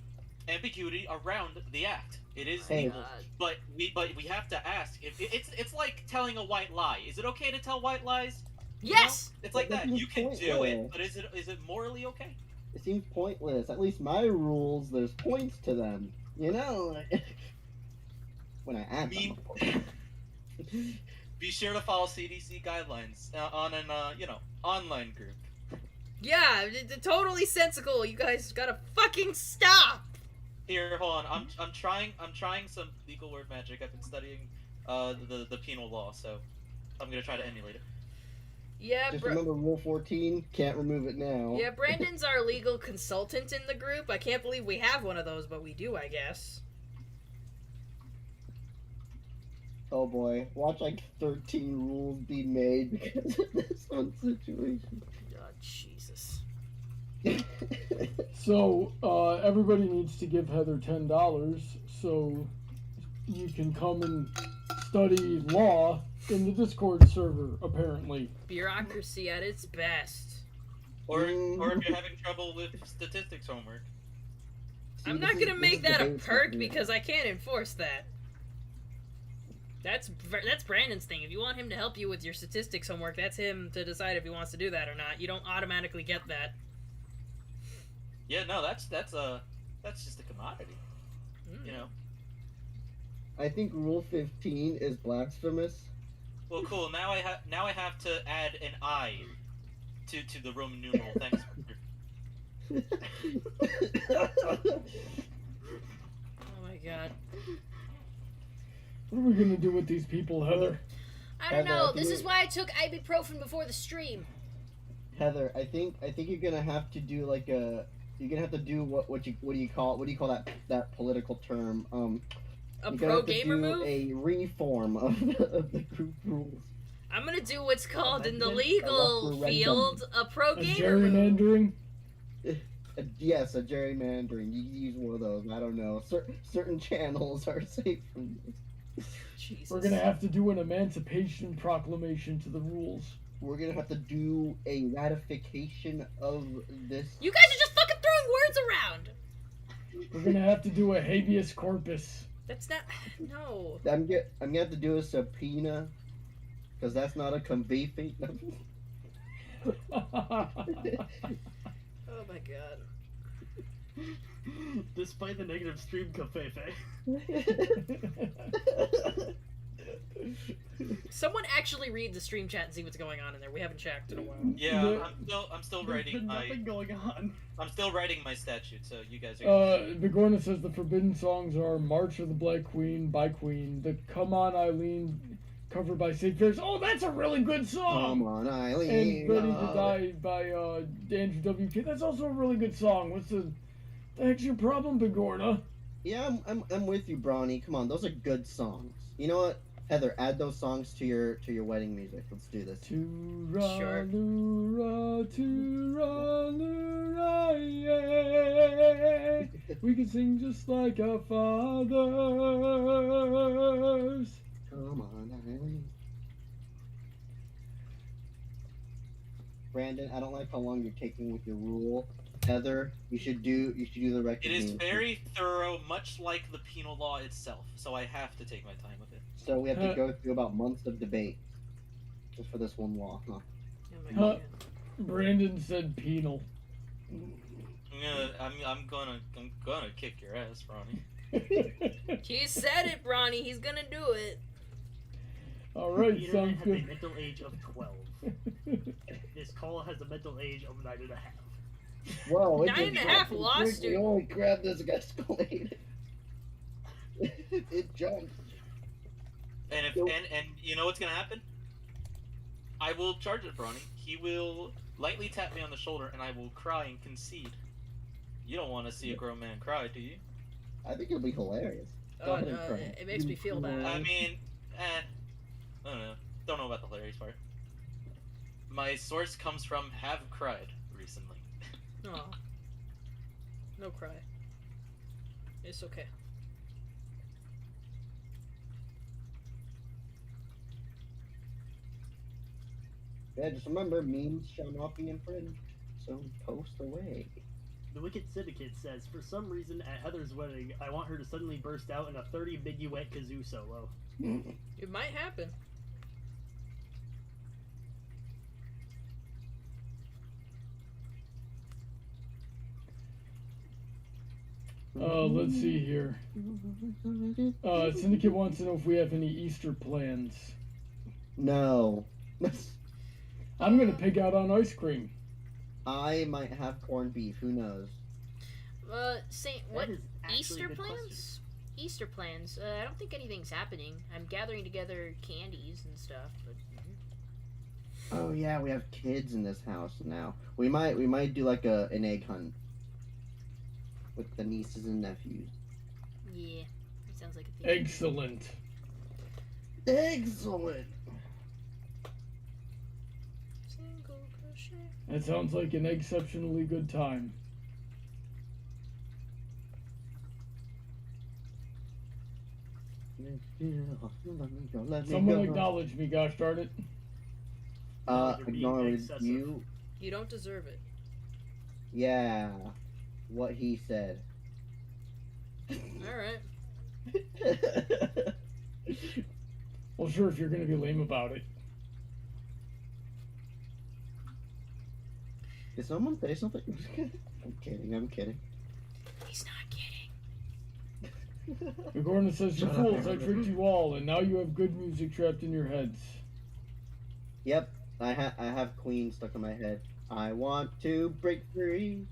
ambiguity around the act. It is legal, but we have to ask. It's like telling a white lie. Is it okay to tell white lies? Yes. You know? It's like that. You can do it, but is it morally okay? It seems pointless. At least my rules, there's points to them. You know. When I add them. Be sure to follow CDC guidelines on an online group. Yeah, it's totally sensical. You guys gotta fucking stop. Here, hold on. I'm trying some legal word magic. I've been studying the penal law, so I'm gonna try to emulate it. Yeah, just remember Rule 14. Can't remove it now. Yeah, Brandon's our legal consultant in the group. I can't believe we have one of those, but we do, I guess. Oh boy, watch like 13 rules be made because of this one situation. God, Jesus. So, everybody needs to give Heather $10 so you can come and study law in the Discord server, apparently. Bureaucracy at its best. Or if you're having trouble with statistics homework. I'm not gonna make that a perk because I can't enforce that. That's Brandon's thing. If you want him to help you with your statistics homework, that's him to decide if he wants to do that or not. You don't automatically get that. Yeah, no, that's just a commodity. You know. I think Rule 15 is blasphemous. Well, cool. Now I have to add an I to the Roman numeral. Thanks. Oh my god. What are we gonna do with these people, Heather? I don't know. Heather, This is why I took ibuprofen before the stream. Heather, I think you're gonna have to do like a. You're gonna have to do what do you call that political term? A You're gonna pro have to gamer do move? a reform of the group rules. I'm gonna do what's called in the Amendment? legal referendum. field a pro A gamer move. gerrymandering. Yes, a gerrymandering. You can use one of those. I don't know. Certain channels are safe from this. Jesus. We're gonna have to do an emancipation proclamation to the rules. We're gonna have to do a ratification of this. You guys are just fucking throwing words around. We're gonna have to do a habeas corpus. That's not. No. I'm gonna have to do a subpoena, because that's not a convey fee. Oh my god. Despite the negative stream covfefe. Someone actually read the stream chat and see what's going on in there. We haven't checked in a while. Yeah, I'm still There's writing been my nothing going on. I'm still writing my statute, so you guys are. Bigorna says the forbidden songs are March of the Black Queen by Queen, the Come On Eileen covered by St. Fairs. Oh, that's a really good song! Come on, Eileen. And Ready to Die by Andrew W.K. That's also a really good song. What's the heck's your problem, Bigorna? Yeah, I'm with you, Brawny. Come on, those are good songs. You know what, Heather? Add those songs to your wedding music. Let's do this. Toora, Sure. loora, toora, loora, yeah. We can sing just like our fathers. Come on, Eileen. Brandon, I don't like how long you're taking with your rule. Heather, you should do the record. It is music. very thorough, much like the penal law itself, so I have to take my time with it. So we have to go through about months of debate just for this one law, huh? Oh my Huh. god. Brandon said penal. I'm gonna kick your ass, Ronnie. He said it, Bronny. He's gonna do it. Alright, The sounds internet has a good. mental age of 12. This call has a mental age of 9.5. Whoa, it 9.5 just jumped lost quickly. you. Holy crap, this escalated. It jumped. And if and you know what's gonna happen? I will charge it, Bronny. He will lightly tap me on the shoulder, and I will cry and concede. You don't want to see a grown man cry, do you? I think it'll be hilarious. Oh Don't no, cry. it makes me feel bad. I mean, I don't know. Don't know about the hilarious part. My source comes from Have Cried recently. Oh. No cry. It's okay. Yeah, just remember, memes shall not be infringed. So post away. The Wicked Syndicate says, for some reason at Heather's wedding, I want her to suddenly burst out in a 30 minuet kazoo solo. It might happen. Let's see here. Syndicate wants to know if we have any Easter plans. No. I'm gonna pig out on ice cream. I might have corned beef. Who knows? What? That is actually Easter a good plans? question. Easter plans? I don't think anything's happening. I'm gathering together candies and stuff, but Oh yeah, we have kids in this house now. We might do like an egg hunt with the nieces and nephews. yeah, it sounds like a thing. Excellent. Excellent. Single crochet. That sounds like an exceptionally good time. Someone acknowledge me, gosh darn it. You're being Acknowledge excessive. you. You don't deserve it. Yeah. What he said. Alright. Well, sure, if you're gonna be lame about it. Did someone say something? I'm kidding. He's not kidding. Gordon says, you Shut up, fools, I everybody. tricked you all, and now you have good music trapped in your heads. Yep, I have Queen stuck in my head. I want to break free.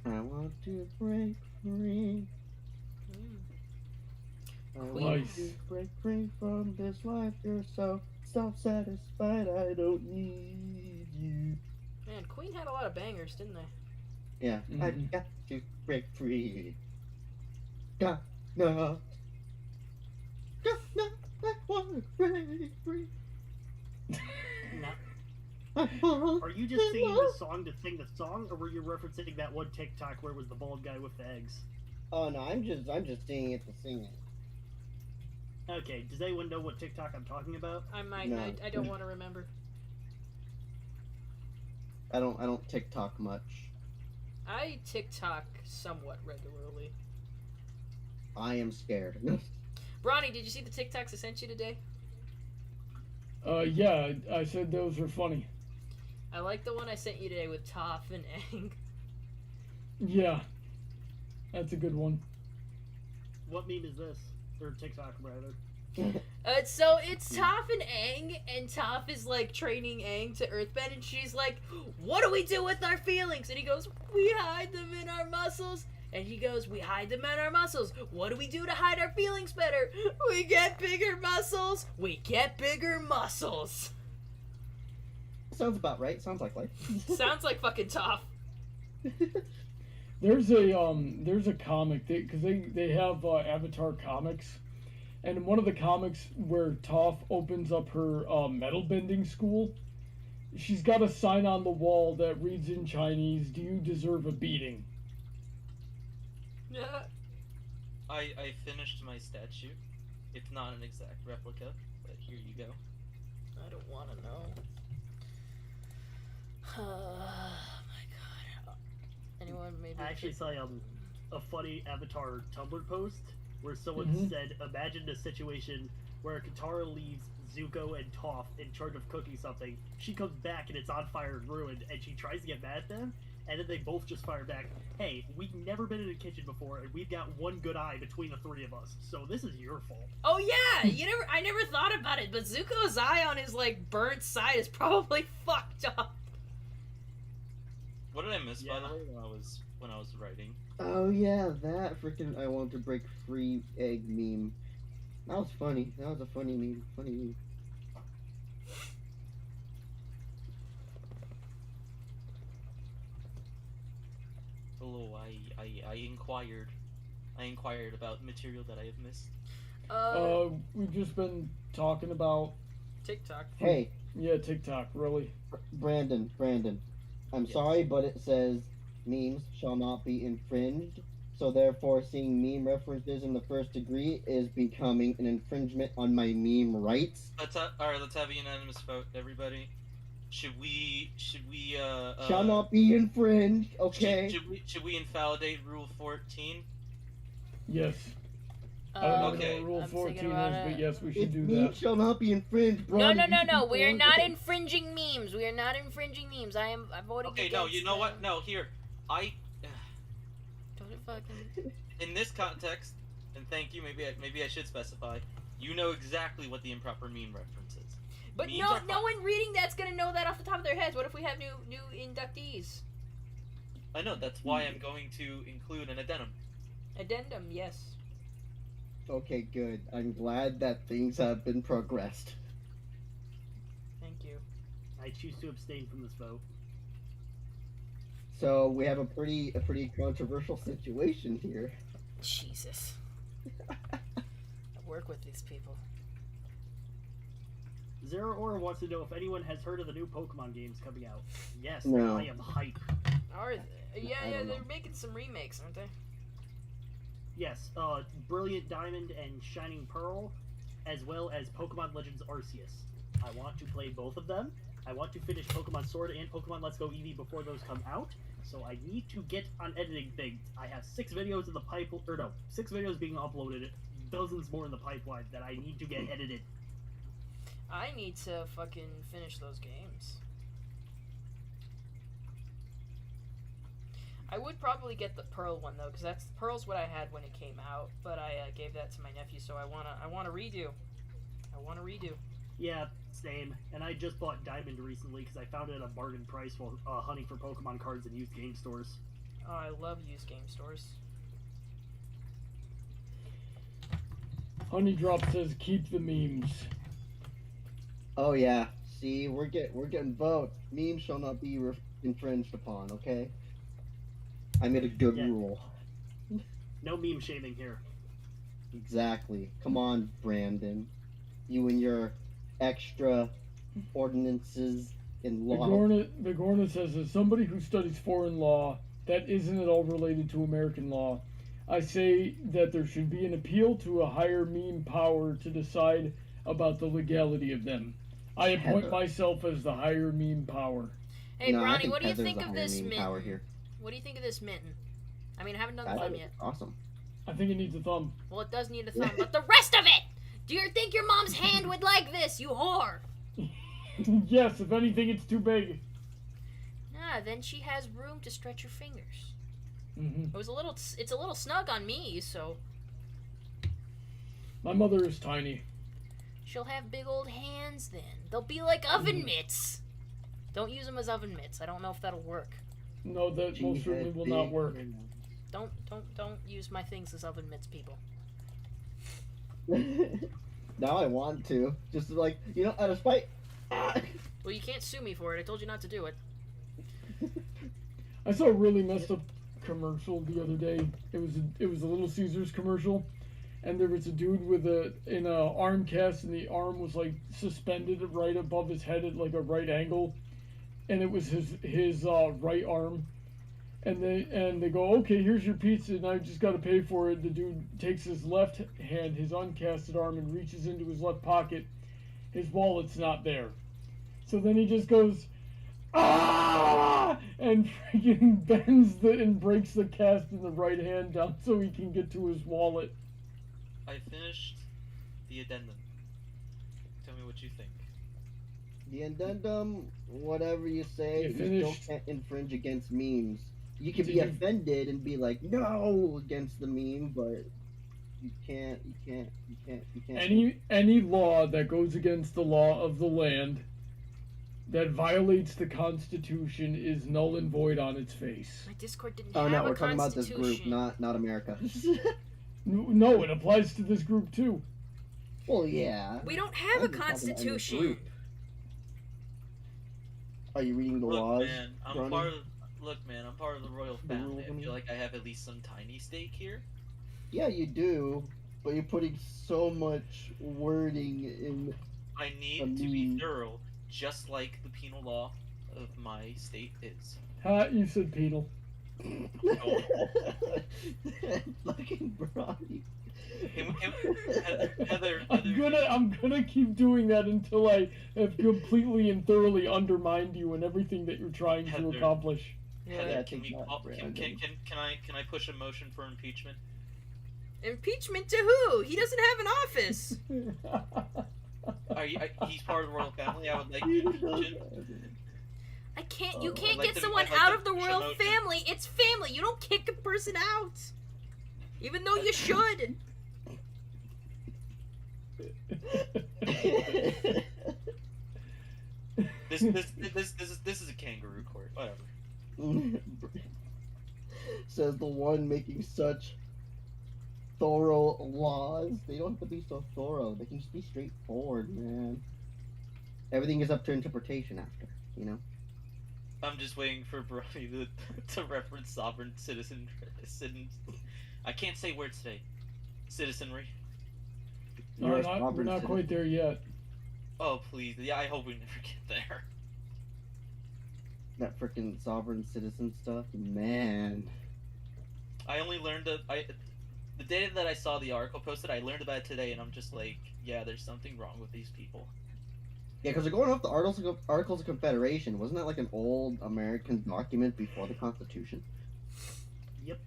I want to break free. I Queen. want Nice. to break free from this life. You're so self-satisfied. I don't need you. Man, Queen had a lot of bangers, didn't they? Yeah, I Mhm. got to break free. Got no. I want to break free. Now, I want are you just singing the song to sing the song, or were you referencing that one TikTok where it was the bald guy with the eggs? Oh no, I'm just singing it to sing it. Okay, does anyone know what TikTok I'm talking about? I might. No. I don't want to remember. I don't TikTok much. I TikTok somewhat regularly. I am scared. Bronny, did you see the TikToks I sent you today? Yeah, I said those are funny. I like the one I sent you today with Toph and Aang. Yeah, that's a good one. What meme is this? Or TikTok, rather. So it's Toph and Toph is like training Aang to earthbend, and she's like, "What do we do with our feelings?" And he goes, "We hide them in our muscles." And he goes, "We hide them in our muscles. What do we do to hide our feelings better? We get bigger muscles. We get bigger muscles." Sounds about right. Sounds like life. Sounds like fucking Toph. There's a comic because they have Avatar comics, and in one of the comics where Toph opens up her metal bending school, she's got a sign on the wall that reads in Chinese, "Do you deserve a beating?" Yeah. I finished my statue. It's not an exact replica, but here you go. I don't want to know. Oh my god. Anyone maybe? I actually saw a funny Avatar Tumblr post where someone Mhm. said, imagine a situation where Katara leaves Zuko and Toph in charge of cooking something. She comes back and it's on fire and ruined, and she tries to get mad at them, and then they both just fire back, "Hey, we've never been in a kitchen before, and we've got one good eye between the three of us, so this is your fault." Oh yeah, I never thought about it, but Zuko's eye on his like burnt side is probably fucked up. What did I miss by Yeah. the way when I was writing? Oh yeah, that freaking I want to break free egg meme. That was funny. That was a funny meme. Funny meme. Hello, I inquired. I inquired about material that I have missed. We've just been talking about TikTok. Hey, TikTok, really. Brandon. I'm Yes. sorry, but it says memes shall not be infringed. So therefore, seeing meme references in the first degree is becoming an infringement on my meme rights. Alright, let's have a unanimous vote, everybody. Should we Shall not be infringed. Okay. should we invalidate Rule 14? Yes. I don't know Okay. what Rule I'm 14 thinking is, about but it. yes, we should Its do memes that. shall not be infringed, bro. No. You can We are go not on. infringing memes. We are not infringing memes. I've voted Okay, against no, you know what? them. No, here. Don't it fucking. In this context, and thank you, maybe I should specify, you know exactly what the improper meme reference is. But Memes no are fine. one reading that's gonna know that off the top of their heads. What if we have new inductees? I know, that's why I'm going to include an addendum. Addendum, yes. Okay, good. I'm glad that things have been progressed. Thank you. I choose to abstain from this vote. So we have a pretty controversial situation here. Jesus. I work with these people. Zero Aura wants to know if anyone has heard of the new Pokemon games coming out. Yes, No. I am hype. Are they? I Yeah, don't they're know. making some remakes, aren't they? Yes, Brilliant Diamond and Shining Pearl, as well as Pokemon Legends Arceus. I want to play both of them. I want to finish Pokemon Sword and Pokemon Let's Go Eevee before those come out. So I need to get on editing things. I have 6 videos in the pipeline, or no, 6 videos being uploaded, dozens more in the pipeline that I need to get edited. I need to fucking finish those games. I would probably get the Pearl one though, because Pearl's what I had when it came out, but I gave that to my nephew, so I wanna redo. Yeah, same. And I just bought Diamond recently because I found it at a bargain price while hunting for Pokemon cards in used game stores. Oh, I love used game stores. Honeydrop says keep the memes. Oh yeah. See, we're getting votes. Memes shall not be infringed upon. Okay. I made a good Yeah. rule. No meme shaming here. Exactly. Come on, Brandon. You and your extra ordinances in law. Bigorna says, as somebody who studies foreign law, that isn't at all related to American law. I say that there should be an appeal to a higher meme power to decide about the legality of them. I appoint Heather. myself as the higher meme power. Hey, No, I Bronny, think what do you Heather's think the of higher this meme power mitten? here. What do you think of this mitten? I mean, I haven't done I the thumb think yet. it's awesome. I think it needs a thumb. Well, it does need a thumb, but the rest of it! Do you think your mom's hand would like this, you whore? Yes, if anything, it's too big. Nah, then she has room to stretch her fingers. Mm-hmm. It's a little snug on me, so My mother is tiny. she'll have big old hands then. They'll be like oven mitts. Don't use them as oven mitts. I don't know if that'll work. No, that She most certainly had will not big work. hands. Don't use my things as oven mitts, people. Now I want to. Just like, out of spite. Well, you can't sue me for it. I told you not to do it. I saw a really messed up commercial the other day. It was a Little Caesars commercial, and there was a dude with in a arm cast, and the arm was like suspended right above his head at like a right angle, and it was his right arm. And they go, okay, here's your pizza, and I just got to pay for it. The dude takes his left hand, his uncasted arm, and reaches into his left pocket. His wallet's not there. So then he just goes, ah! And freaking bends and breaks the cast in the right hand down so he can get to his wallet. I finished the addendum. Tell me what you think. The addendum, whatever you say, You you still finished? can't infringe against memes. You can Did be you- offended and be like, no, against the meme, but you can't. Any law that goes against the law of the land that violates the Constitution is null and void on its face. My Discord didn't Oh have no, a we're talking about this constitution. group, not America. No, it applies to this group too. Well, yeah. We don't have I'm a just talking about in this constitution. group. Are you reading the Look, laws? man, Ronnie? I'm part of the royal The family. I royal feel like I have at least some tiny stake here. Yeah, you do, but you're putting so much wording in. I need A to be meme. thorough, just like the penal law of my state is. Ha, you said penal. Fucking Bronny. Heather, I'm gonna keep doing that until I have completely and thoroughly undermined you and everything that you're trying to Heather. accomplish. Heather, Yeah, can we take that, call, Brandon. can I push a motion for impeachment? Impeachment to who? He doesn't have an office. He's part of the royal family. I would like to impeach him. I can't. You I'd can't like get to- someone I'd like out to of the push a royal motion. family. It's family. You don't kick a person out, even though you should. This is a kangaroo court. Whatever. Says the one making such thorough laws. They don't have to be so thorough. They can just be straightforward, man. Everything is up to interpretation after, I'm just waiting for Brody to reference sovereign citizen. I can't say words today. Citizenry. No, You're a we're sovereign not citizen. quite there yet. Oh please, yeah. I hope we never get there. That freaking sovereign citizen stuff, man. I only learned the day that I saw the article posted. I learned about it today, and I'm just like, yeah, there's something wrong with these people. Yeah, because they're going off the Articles of Confederation. Wasn't that like an old American document before the Constitution? Yep.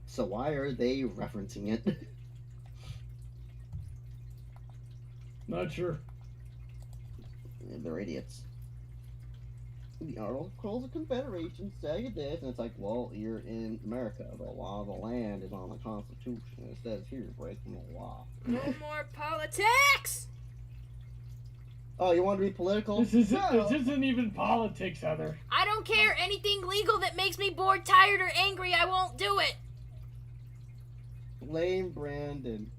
So why are they referencing it? Not sure. They're idiots. The Articles of Confederation say this, and it's like, well, you're in America. The law of the land is on the Constitution. It says here, you're breaking the law. No more politics. Oh, you want to be political? This isn't even politics, Heather. I don't care. Anything legal that makes me bored, tired, or angry, I won't do it. Blame Brandon.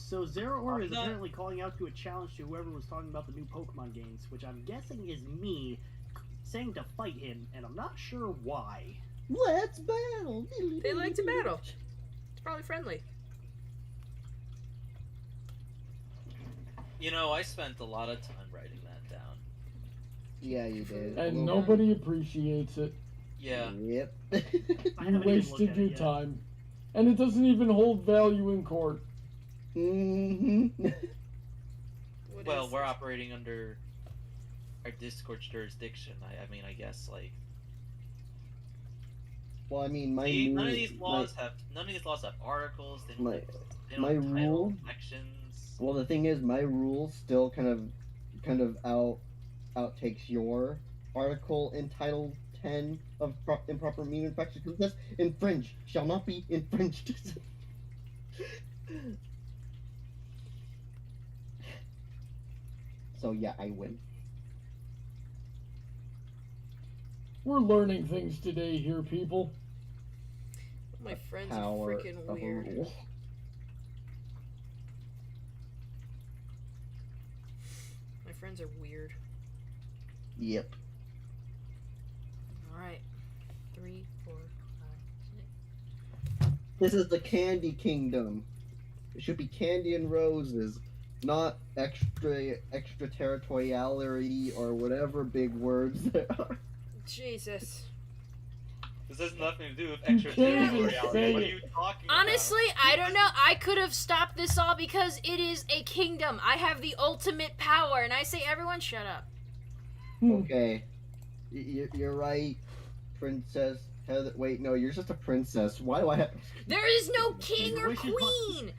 So Zero Order is not- apparently calling out to a challenge to whoever was talking about the new Pokemon games, which I'm guessing is me, saying to fight him, and I'm not sure why. Let's battle. They like to battle. It's probably friendly. You know, I spent a lot of time writing that down. Yeah, you did. And nobody appreciates it. Yeah. Yep. I You haven't even looked wasted at your it yet. time. And it doesn't even hold value in court. Mm-hmm. What Well, is we're this? operating under our Discord's jurisdiction. I mean, I guess like Well, I mean, my see, new, none of these laws have articles. They don't, my- they don't my have title rule- sections. well, the thing is, my rule still kind of outtakes your article in Title 10 of improper meaning infraction, because it says infringe shall not be infringed. So yeah, I win. We're learning things today here, people. My friends are Power freaking of a weird. rule. My friends are weird. Yep. Alright. 3, 4, 5, 6. This is the Candy Kingdom. It should be candy and roses, not extraterritoriality or whatever big words there are. Jesus. This has nothing to do with You can't even extraterritoriality. say What are it. you talking Honestly, I don't know. I could have stopped this all because it is a kingdom. I have the ultimate power, and I say, everyone shut up. Okay. You're right, Princess Heather. Wait, no, you're just a princess. Why do I have... There is no king Your or wishes must- queen.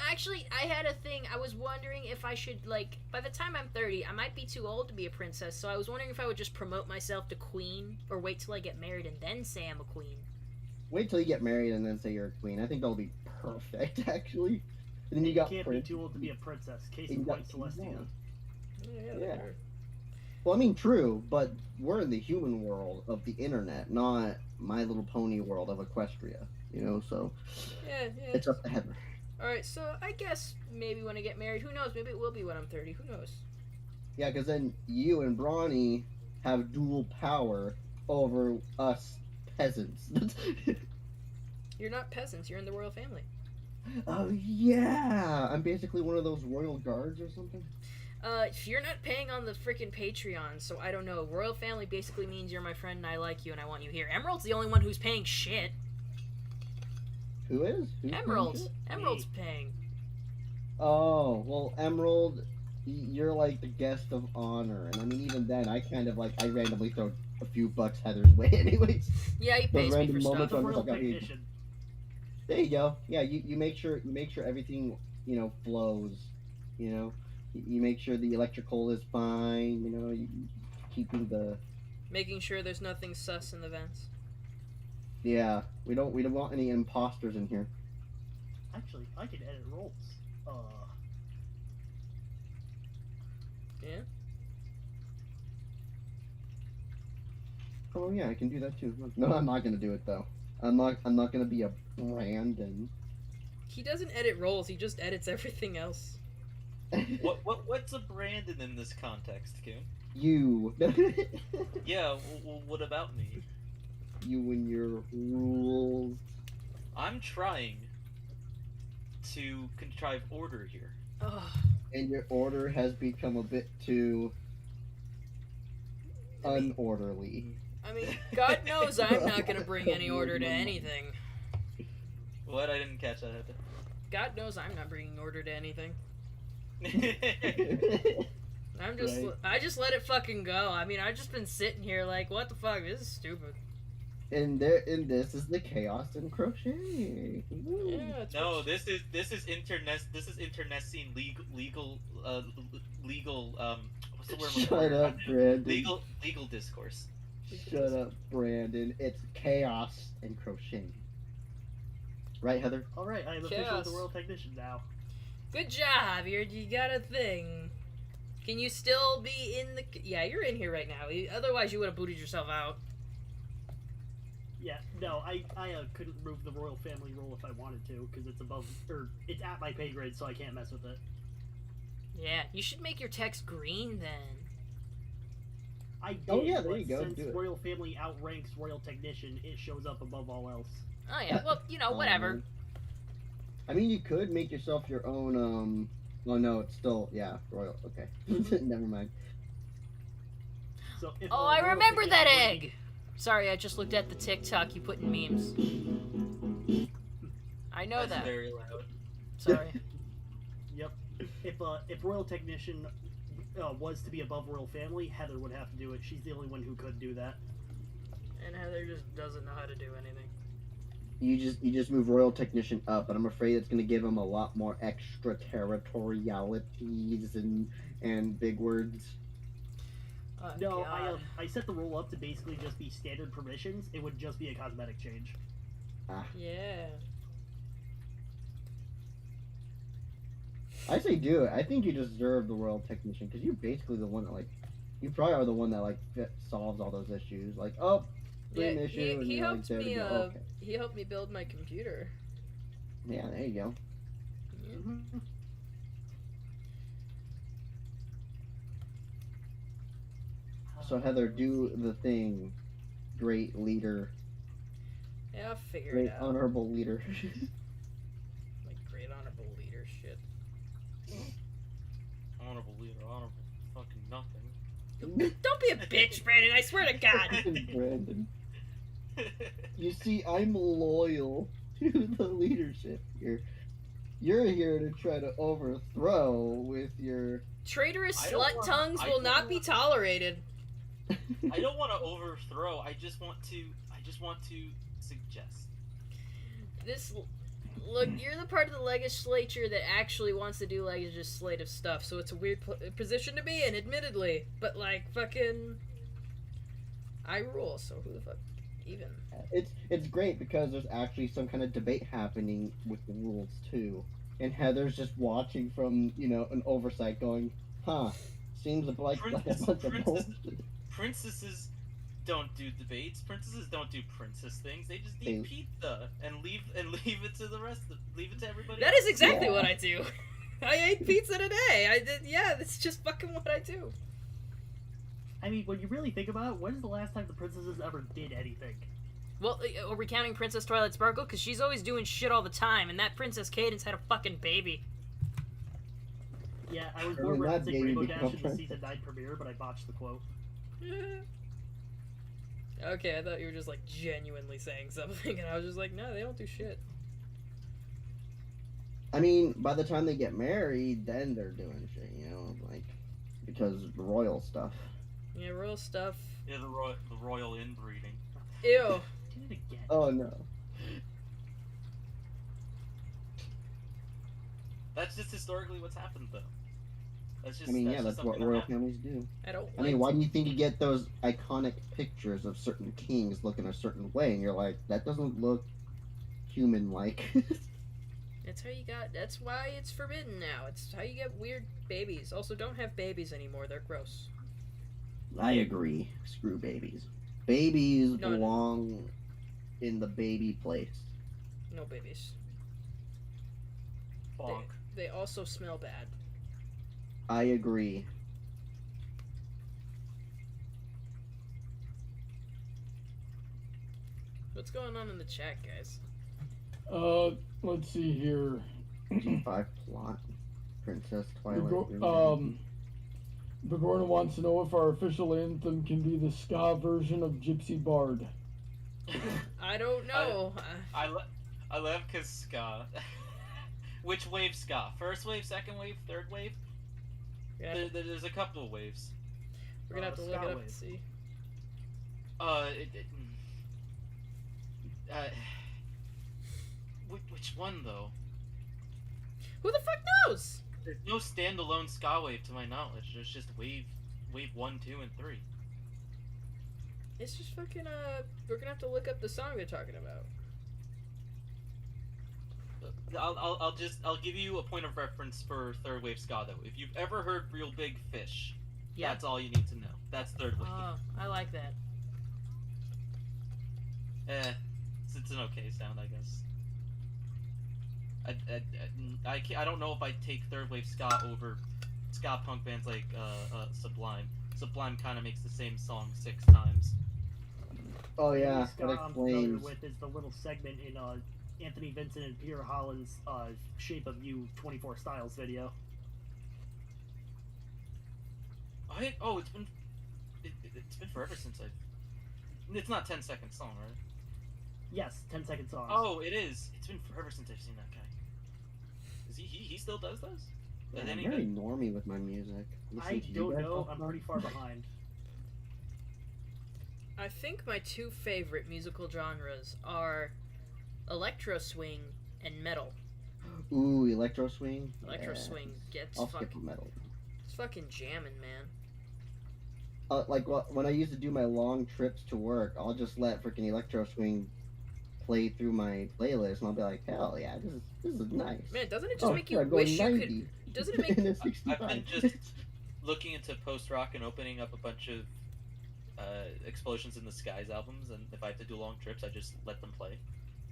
Actually, I had a thing. I was wondering if I should, like, by the time I'm 30, I might be too old to be a princess. So I was wondering if I would just promote myself to queen, or wait till I get married and then say I'm a queen. Wait till you get married and then say you're a queen. I think that'll be perfect, actually. And then you got Can't be Prince. too old to be a princess. Case You in got point, King Celestia. Kong. Yeah. Well, I mean, true, but we're in the human world of the internet, not My Little Pony world of Equestria. You know, so Yeah. it's up to Heather. All right. So I guess maybe when I get married, who knows? Maybe it will be when I'm 30. Who knows? Yeah, because then you and Brawny have dual power over us peasants. You're not peasants. You're in the royal family. Oh yeah, I'm basically one of those royal guards or something. If you're not paying on the freaking Patreon, so I don't know. Royal family basically means you're my friend and I like you and I want you here. Emerald's the only one who's paying shit. Who is? Who's Emerald. paying? Emerald's paying. Oh well, Emerald, you're like the guest of honor, and I mean even then, I kind of like I randomly throw a few bucks Heather's way, anyways. Yeah, he pays me random for moments stuff. The I'm royal just like, technician. There you go. Yeah, you make sure everything flows. You know, you make sure the electrical is fine. You know, keeping the Making sure there's nothing sus in the vents. yeah. We don't want any imposters in here. Actually, I can edit rolls. Oh yeah, I can do that too. No, I'm not gonna do it though. I'm not gonna be a Brandon. He doesn't edit rolls, he just edits everything else. What's a Brandon in this context, Coon? You. Yeah, what about me? You and your rules. I'm trying to contrive order here. Ugh. And your order has become a bit too unorderly. I mean, God knows I'm not gonna bring any order to anything. What? I didn't catch that. God knows I'm not bringing order to anything. Heather. Right. I just let it fucking go. I mean, I've just been sitting here like, what the fuck? This is stupid. And this is the chaos in crochet. Woo. Yeah, it's No, this is internecine legal what's the word? I'm looking Shut for? up, Brandon. Legal discourse. Shut up, Brandon. It's chaos and crocheting. Right, Heather? Alright, I am officially Chaos. the royal technician now. Good job. You got a thing. Can you still be in the? Yeah, you're in here right now. Otherwise, you would have booted yourself out. Yeah, no, I couldn't remove the royal family rule if I wanted to, because it's above, or it's at my pay grade, so I can't mess with it. Yeah, you should make your text green then. I did, Oh, yeah, there but you go, since do it. royal family outranks royal technician, it shows up above all else. Oh yeah, well, whatever. I mean, you could make yourself your own, well, no, it's still, yeah, royal, okay. Never mind. So if Oh, a I royal remember that technician were to egg! Sorry, I just looked at the TikTok you put in memes. I know That's that. very loud. Sorry. Yep. If royal technician was to be above royal family, Heather would have to do it. She's the only one who could do that. And Heather just doesn't know how to do anything. You just move royal technician up, but I'm afraid it's going to give him a lot more extraterritorialities and big words. Oh, No, God. I set the rule up to basically just be standard permissions. It would just be a cosmetic change. Yeah. I say do it. I think you deserve the royal technician because you're basically the one that you probably are the one that solves all those issues. Like, oh, Yeah, an issue, and he you're helped there to me. go, okay. He helped me build my computer. Yeah, there you go. Mm-hmm. So Heather, do the thing, great leader, Yeah, I'll figure great it out. honorable leader. Like great honorable leadership. Honorable leader, honorable fucking nothing. Don't be a bitch, Brandon. I swear to God. Brandon, you see, I'm loyal to the leadership here. You're here to try to overthrow with your. Traitorous I don't slut want- tongues I will don't not be want- tolerated. I don't want to overthrow. I just want to suggest. This. Look, you're the part of the legislature that actually wants to do legislative stuff, so it's a weird position to be in, admittedly. But, like, fucking. I rule, so who the fuck even? It's great because there's actually some kind of debate happening with the rules too, and Heather's just watching from an oversight, going, "Huh, seems like a bunch of bullshit." Princesses don't do debates. Princesses don't do princess things. They just eat pizza and leave it to the rest. Leave it to everybody. That else. is exactly Yeah. what I do. I ate pizza today. I did. Yeah, that's just fucking what I do. I mean, when you really think about it, when is the last time the princesses ever did anything? Well, are we counting Princess Twilight Sparkle? Because she's always doing shit all the time, and that Princess Cadence had a fucking baby. Yeah, I was I more mean, that referencing baby Rainbow became Dash a in the princess. season 9 premiere, but I botched the quote. Okay, I thought you were just like genuinely saying something, and I was just like, no, they don't do shit. I mean, by the time they get married, then they're doing shit, because royal stuff. Yeah, royal stuff. Yeah, the royal inbreeding. Ew. Did it again. Oh no. That's just historically what's happened, though. That's just. I mean, yeah, just that's what something that royal happened. families do. I don't. I mean, why do you think you get those iconic pictures of certain kings looking a certain way, and you're like, that doesn't look human-like? That's how you got. That's why it's forbidden now. It's how you get weird babies. Also, don't have babies anymore. They're gross. I agree. Screw babies. Babies No, no. belong in the baby place. No babies. Bonk. They also smell bad. I agree. What's going on in the chat, guys? Let's see here. G5 plot. Princess Twilight. Begorna wants to know if our official anthem can be the ska version of Gypsy Bard. I don't know. I love because ska. Which wave ska? First wave, second wave, third wave? Yeah, There's a couple of waves. we're gonna have to look it ska up wave. and see. Which one though? Who the fuck knows? There's no standalone ska wave to my knowledge. There's just wave 1, 2, and 3. It's just fucking we're gonna have to look up the song they're talking about. I'll give you a point of reference for third wave ska though. If you've ever heard Real Big Fish, Yeah. that's all you need to know. That's third wave. Oh, I like that. It's an okay sound, I guess. I don't know if I'd take third wave ska over ska punk bands like Sublime. Sublime kind of makes the same song 6 times. Oh The yeah, only ska that I'm familiar explains. with is the little segment in Anthony Vincent and Peter Holland's "Shape of You" 24 Styles video. It's been forever since I've. It's not 10-second song, right? Yes, 10-second songs. Oh, it is. It's been forever since I've seen that guy. Is he still does those? Yeah, Does I'm any very good? normie with my music. I Listen to you don't guys know. talk I'm about pretty it. far behind. I think my two favorite musical genres are electro swing and metal. Ooh, electro swing. Electro Yeah. swing gets I'll skip fucking, metal. it's fucking jamming, man. Like when I used to do my long trips to work, I'll just let freaking electro swing play through my playlist, and I'll be like, hell yeah, this is nice. Man, doesn't it just Oh, make you yeah, going wish you 90 could? Doesn't it make? in a I've 65. been just looking into post rock and opening up a bunch of Explosions in the Skies albums, and if I have to do long trips, I just let them play.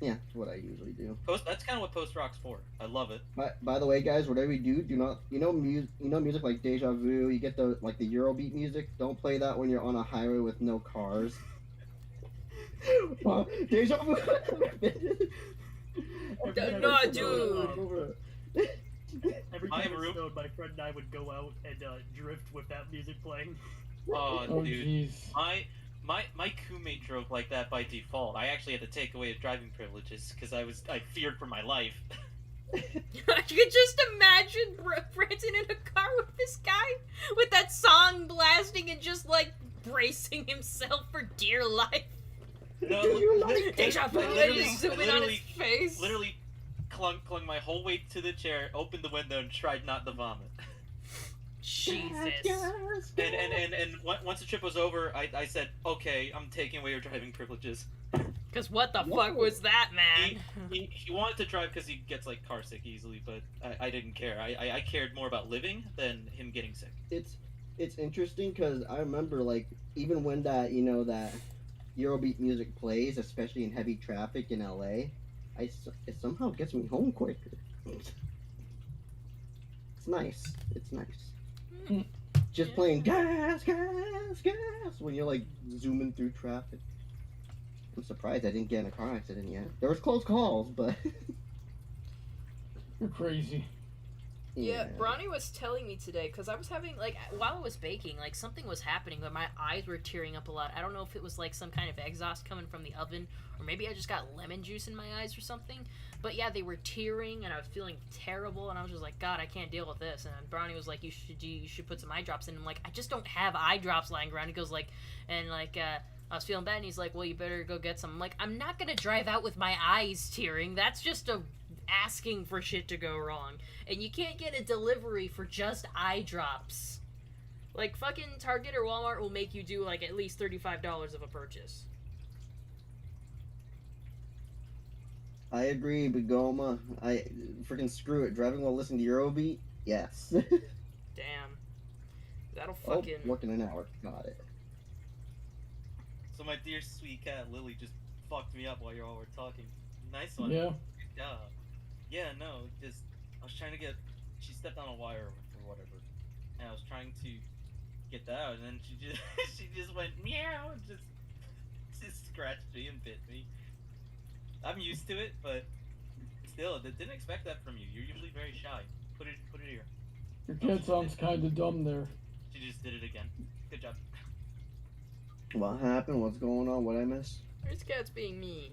Yeah, that's what I usually do. That's kind of what post rock's for. I love it. By the way, guys, whatever you do not music like Deja Vu. You get the Eurobeat music. Don't play that when you're on a highway with no cars. Well, Deja Vu. No, dude. Every I time am it room- snowed, my friend and I would go out and drift with that music playing. Oh, Oh dude. jeez. My crewmate drove like that by default. I actually had to take away his driving privileges because I feared for my life. I could just imagine Branson in a car with this guy with that song blasting and just like bracing himself for dear life. No, Do you like Deja vu, and you zoom in on his face. literally clung my whole weight to the chair, opened the window, and tried not to vomit. Jesus. And once the trip was over, I said, okay, I'm taking away your driving privileges. Because what the fuck was that, man? He wanted to drive because he gets like car sick easily, but I didn't care. I cared more about living than him getting sick. It's interesting because I remember like even when that that Eurobeat music plays, especially in heavy traffic in LA, it somehow gets me home quicker. It's nice. It's nice. Hmm. Just Yeah. playing gas when you're like zooming through traffic. I'm surprised I didn't get in a car accident yet. There was close calls, but You're crazy. Yeah, Bronny was telling me today because I was having like while I was baking, like something was happening, but my eyes were tearing up a lot. I don't know if it was like some kind of exhaust coming from the oven, or maybe I just got lemon juice in my eyes or something. But yeah, they were tearing, and I was feeling terrible, and I was just like, God, I can't deal with this. And Bronny was like, you should put some eye drops in. And I'm like, I just don't have eye drops lying around. He goes like, and like I was feeling bad, and he's like, well, you better go get some. I'm like, I'm not gonna drive out with my eyes tearing. That's just asking for shit to go wrong. And you can't get a delivery for just eye drops. Like, fucking Target or Walmart will make you do, like, at least $35 of a purchase. I agree, Begoma. I freaking screw it. Driving while listening to Eurobeat? Yes. Damn. That'll Oh, fucking... working an hour. Got it. So my dear sweet cat Lily just fucked me up while you all were talking. Nice one. Yeah. Good job. Yeah, no, just I was trying to get. She stepped on a wire or whatever, and I was trying to get that out, and then she just went meow and just scratched me and bit me. I'm used to it, but still, I didn't expect that from you. You're usually very shy. Put it here. Your cat sounds kind of dumb there. She just did it again. Good job. What happened? What's going on? What I miss? This cat's being mean.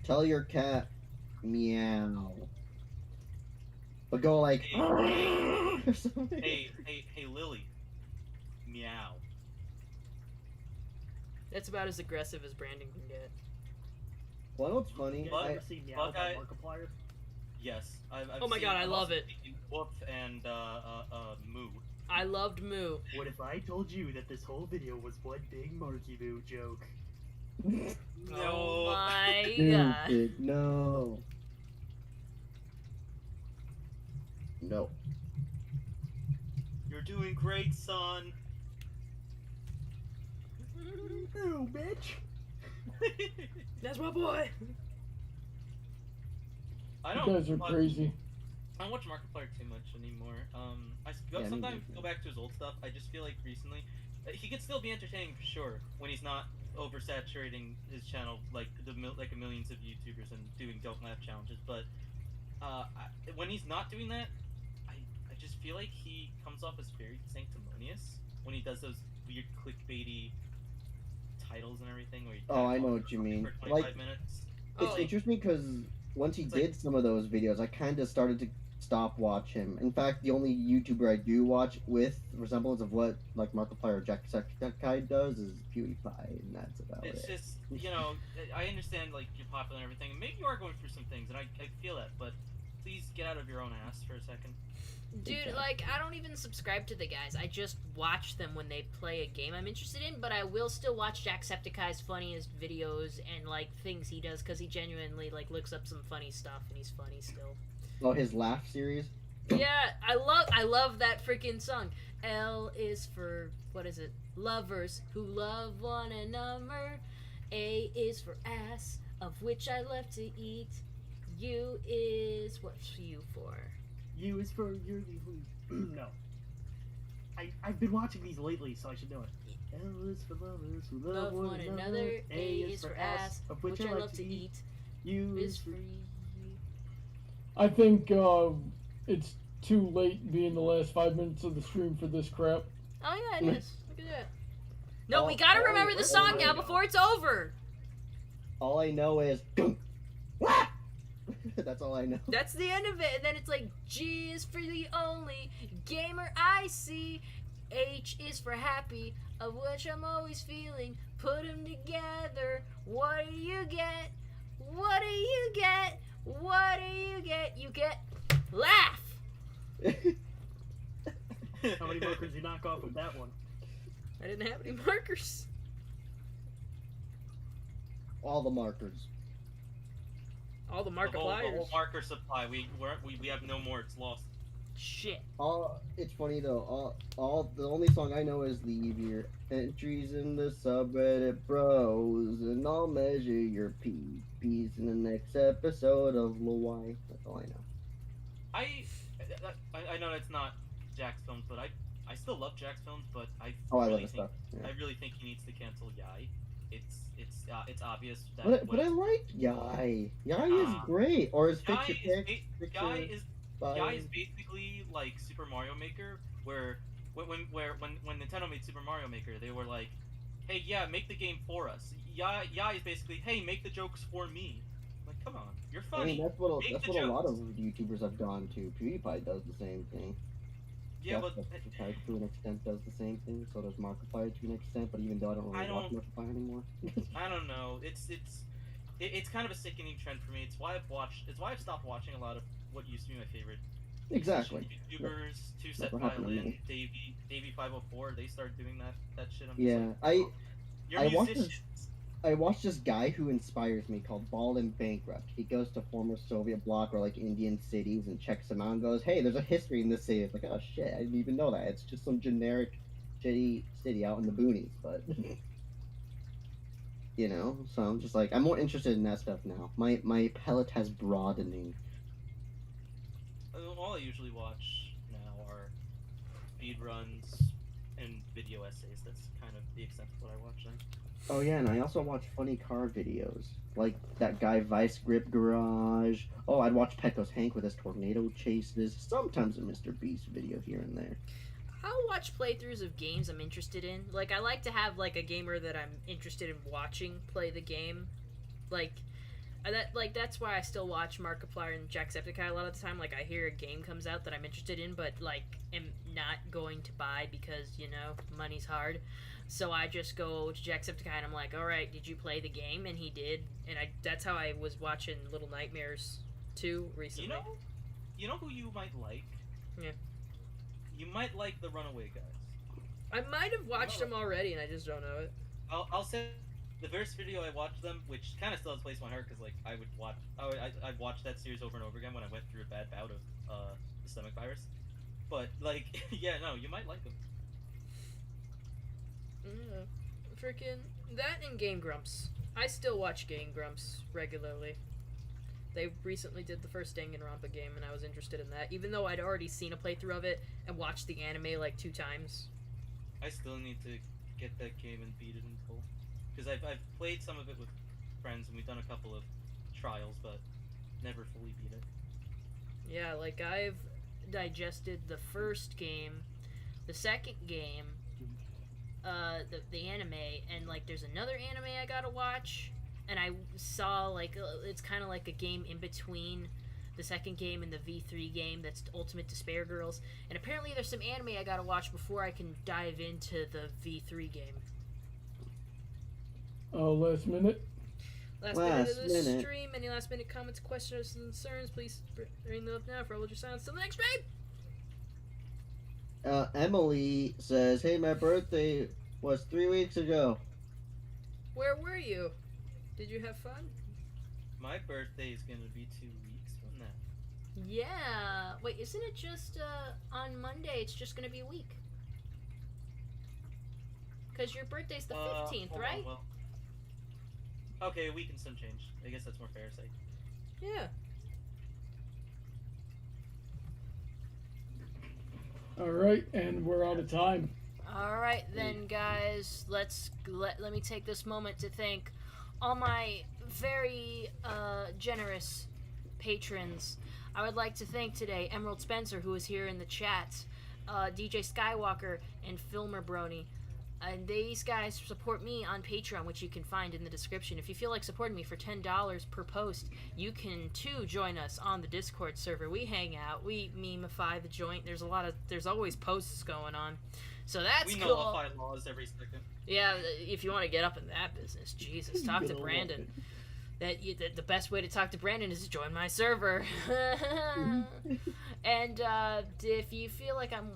Tell your cat meow. But go like or something. Hey, Lily. Meow. That's about as aggressive as Brandon can get. Well, what's funny? You But- guys ever see Meow by I- Markiplier? Yes. I've Oh my seen- God, I I've love also it. seen Whoop and Moo. I loved Moo. What if I told you that this whole video was one big Marky Moo joke? Oh my god. Stupid. No. No. You're doing great, son. No, bitch. That's my boy. I You don't. guys are crazy. I don't watch Markiplier too much anymore. Yeah, me sometimes neither. go back to his old stuff. I just feel like recently, he could still be entertaining for sure when he's not oversaturating his channel like millions of YouTubers and doing don't laugh challenges. But when he's not doing that, I just feel like he comes off as very sanctimonious when he does those weird clickbaity titles and everything. Where he Oh, I talks know what you mean. for 25 Like, minutes. it's Oh. interesting because once he It's did some of those videos, I kind of started to stop watch him. In fact, the only YouTuber I do watch with resemblance of what like Markiplier or Jacksepticeye does is PewDiePie, and that's about It's it. just, I understand like you're popular and everything, and maybe you are going through some things, and I feel that, but please get out of your own ass for a second. Dude, Exactly. like, I don't even subscribe to the guys. I just watch them when they play a game I'm interested in, but I will still watch Jacksepticeye's funniest videos and, like, things he does, because he genuinely, like, looks up some funny stuff, and he's funny still. Oh, his laugh series. Yeah, I love that freaking song. L is for, what is it? Lovers who love one another. A is for ass, of which I love to eat. U is, what's U for? U is for your no. I've been watching these lately, so I should know it. L is for lovers who love one another. A is for ass, of which I love to eat. U Is is for for you. I think it's too late being the last 5 minutes of the stream for this crap. Oh yeah, it is. Look at that. No, we Oh, gotta oh, remember the wait, song wait, now wait. before it's over. All I know is Wah! That's all I know. That's the end of it, and then it's like G is for the only gamer I see. H is for happy, of which I'm always feeling. Put them together. What do you get? What do you get? What do you get? You get laugh. how many markers you knock off with that one? I didn't have any markers. All the markers. All the The whole Markipliers. marker supply, we have no more. It's lost. Shit. It's funny though. All the only song I know is "Leave Your Entries in the Subreddit Bros, and I'll measure your PPs in the next episode of Lil That's all I know. I know that's not Jack's films, but I still love Jack's films, but I Oh, I love really his think stuff. Yeah. I really think he needs to cancel Yai. It's obvious that But I like Yai. Yai is Nah. great. Or his Yai Fix Your is Pick. Fix Yai Your is Buy. Yai is basically like Super Mario Maker, where when Nintendo made Super Mario Maker, they were like, hey, yeah, make the game for us. Yai is basically, hey, make the jokes for me. Like, come on, you're I funny. mean, that's what Make the a lot of jokes. YouTubers have gone to. PewDiePie does the same thing. Yeah, but Jacksepticeye to an extent does the same thing. So does Markiplier to an extent. But even though I don't really watch Markiplier anymore. I don't know. It's kind of a sickening trend for me. It's why I've stopped watching a lot of what used to be my favorite Exactly. YouTubers. Two That's Set what happened to Violin, me. Davey 504. They started doing that shit. I'm just Yeah, like, oh, you're I watched musicians. I watched this guy who inspires me called Bald and Bankrupt. He goes to former Soviet bloc or like Indian cities and checks them out and goes, hey, there's a history in this city. It's like, oh shit, I didn't even know that. It's just some generic shitty city out in the boonies, but you know, so I'm just like I'm more interested in that stuff now. My palette has broadening. All I usually watch now are speed runs and video essays. That's kind of the extent of what I watch now. Oh yeah, and I also watch funny car videos. Like that guy Vice Grip Garage. Oh, I'd watch Pecos Hank with his tornado chases. Sometimes a Mr. Beast video here and there. I'll watch playthroughs of games I'm interested in. Like, I like to have, like, a gamer that I'm interested in watching play the game. That's why I still watch Markiplier and Jacksepticeye a lot of the time. Like, I hear a game comes out that I'm interested in, but, like, am not going to buy because, you know, money's hard. So I just go to Jacksepticeye and I'm like, alright, did you play the game? And he did. And that's how I was watching Little Nightmares 2 recently. You know who you might like? Yeah. You might like the Runaway guys. I might have watched them already and I just don't know it. I'll say the first video I watched them, which kind of still has a place in my heart, because like I watched that series over and over again when I went through a bad bout of the stomach virus. But like, yeah, no, you might like them. Freaking that and Game Grumps. I still watch Game Grumps regularly. They recently did the first Danganronpa game, and I was interested in that, even though I'd already seen a playthrough of it and watched the anime like 2 times. I still need to get that game and beat it in full. Because I've played some of it with friends, and we've done a couple of trials, but never fully beat it. Yeah, like I've digested the first game, the second game, the anime, and like there's another anime I gotta watch, and I saw like it's kind of like a game in between the second game and the V3 game that's Ultimate Despair Girls, and apparently there's some anime I gotta watch before I can dive into the V3 game. Oh, last minute. Last minute of this stream. Any last minute comments, questions, and concerns, please bring them up now for hold your silence till the next stream. Emily says, "Hey, my birthday was 3 weeks ago." Where were you? Did you have fun? My birthday is gonna be 2 weeks from now. Yeah. Wait, isn't it just on Monday? It's just gonna be a week. Cause your birthday's the 15th, hold on, right? well. Okay, a week and some change. I guess that's more fair to say. Yeah. All right, and we're out of time. All right then, guys. Let me take this moment to thank all my very generous patrons. I would like to thank today Emerald Spencer, who is here in the chat, DJ Skywalker, and Filmer Brony. And these guys support me on Patreon, which you can find in the description. If you feel like supporting me for $10 per post, you can too join us on the Discord server. We hang out, we memify the joint. There's always posts going on, so that's cool. We nullify laws every second. Yeah, if you want to get up in that business, Jesus, talk to Brandon. The best way to talk to Brandon is to join my server. And if you feel like I'm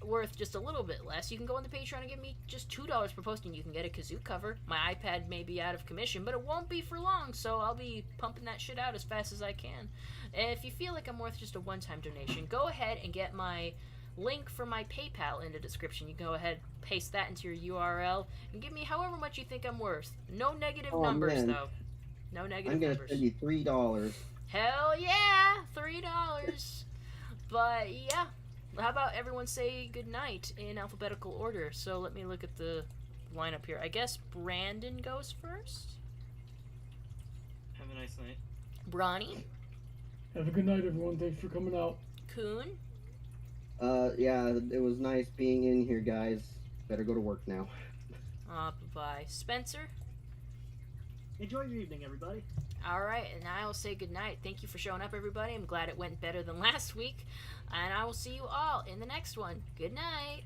worth just a little bit less, you can go on the Patreon and give me just $2 per post, and you can get a kazoo cover. My iPad may be out of commission, but it won't be for long, so I'll be pumping that shit out as fast as I can. And if you feel like I'm worth just a one-time donation, go ahead and get my link for my PayPal in the description. You can go ahead, paste that into your URL, and give me however much you think I'm worth. No negative numbers, though. No negative numbers. I'm gonna send you $3. Hell yeah, $3. But yeah, how about everyone say goodnight in alphabetical order? So let me look at the lineup here. I guess Brandon goes first. Have a nice night. Bronny. Have a good night, everyone. Thanks for coming out. Coon. Yeah, it was nice being in here, guys. Better go to work now. Bye-bye. Spencer. Enjoy your evening, everybody. All right, and I'll say goodnight. Thank you for showing up, everybody. I'm glad it went better than last week. And I will see you all in the next one. Good night.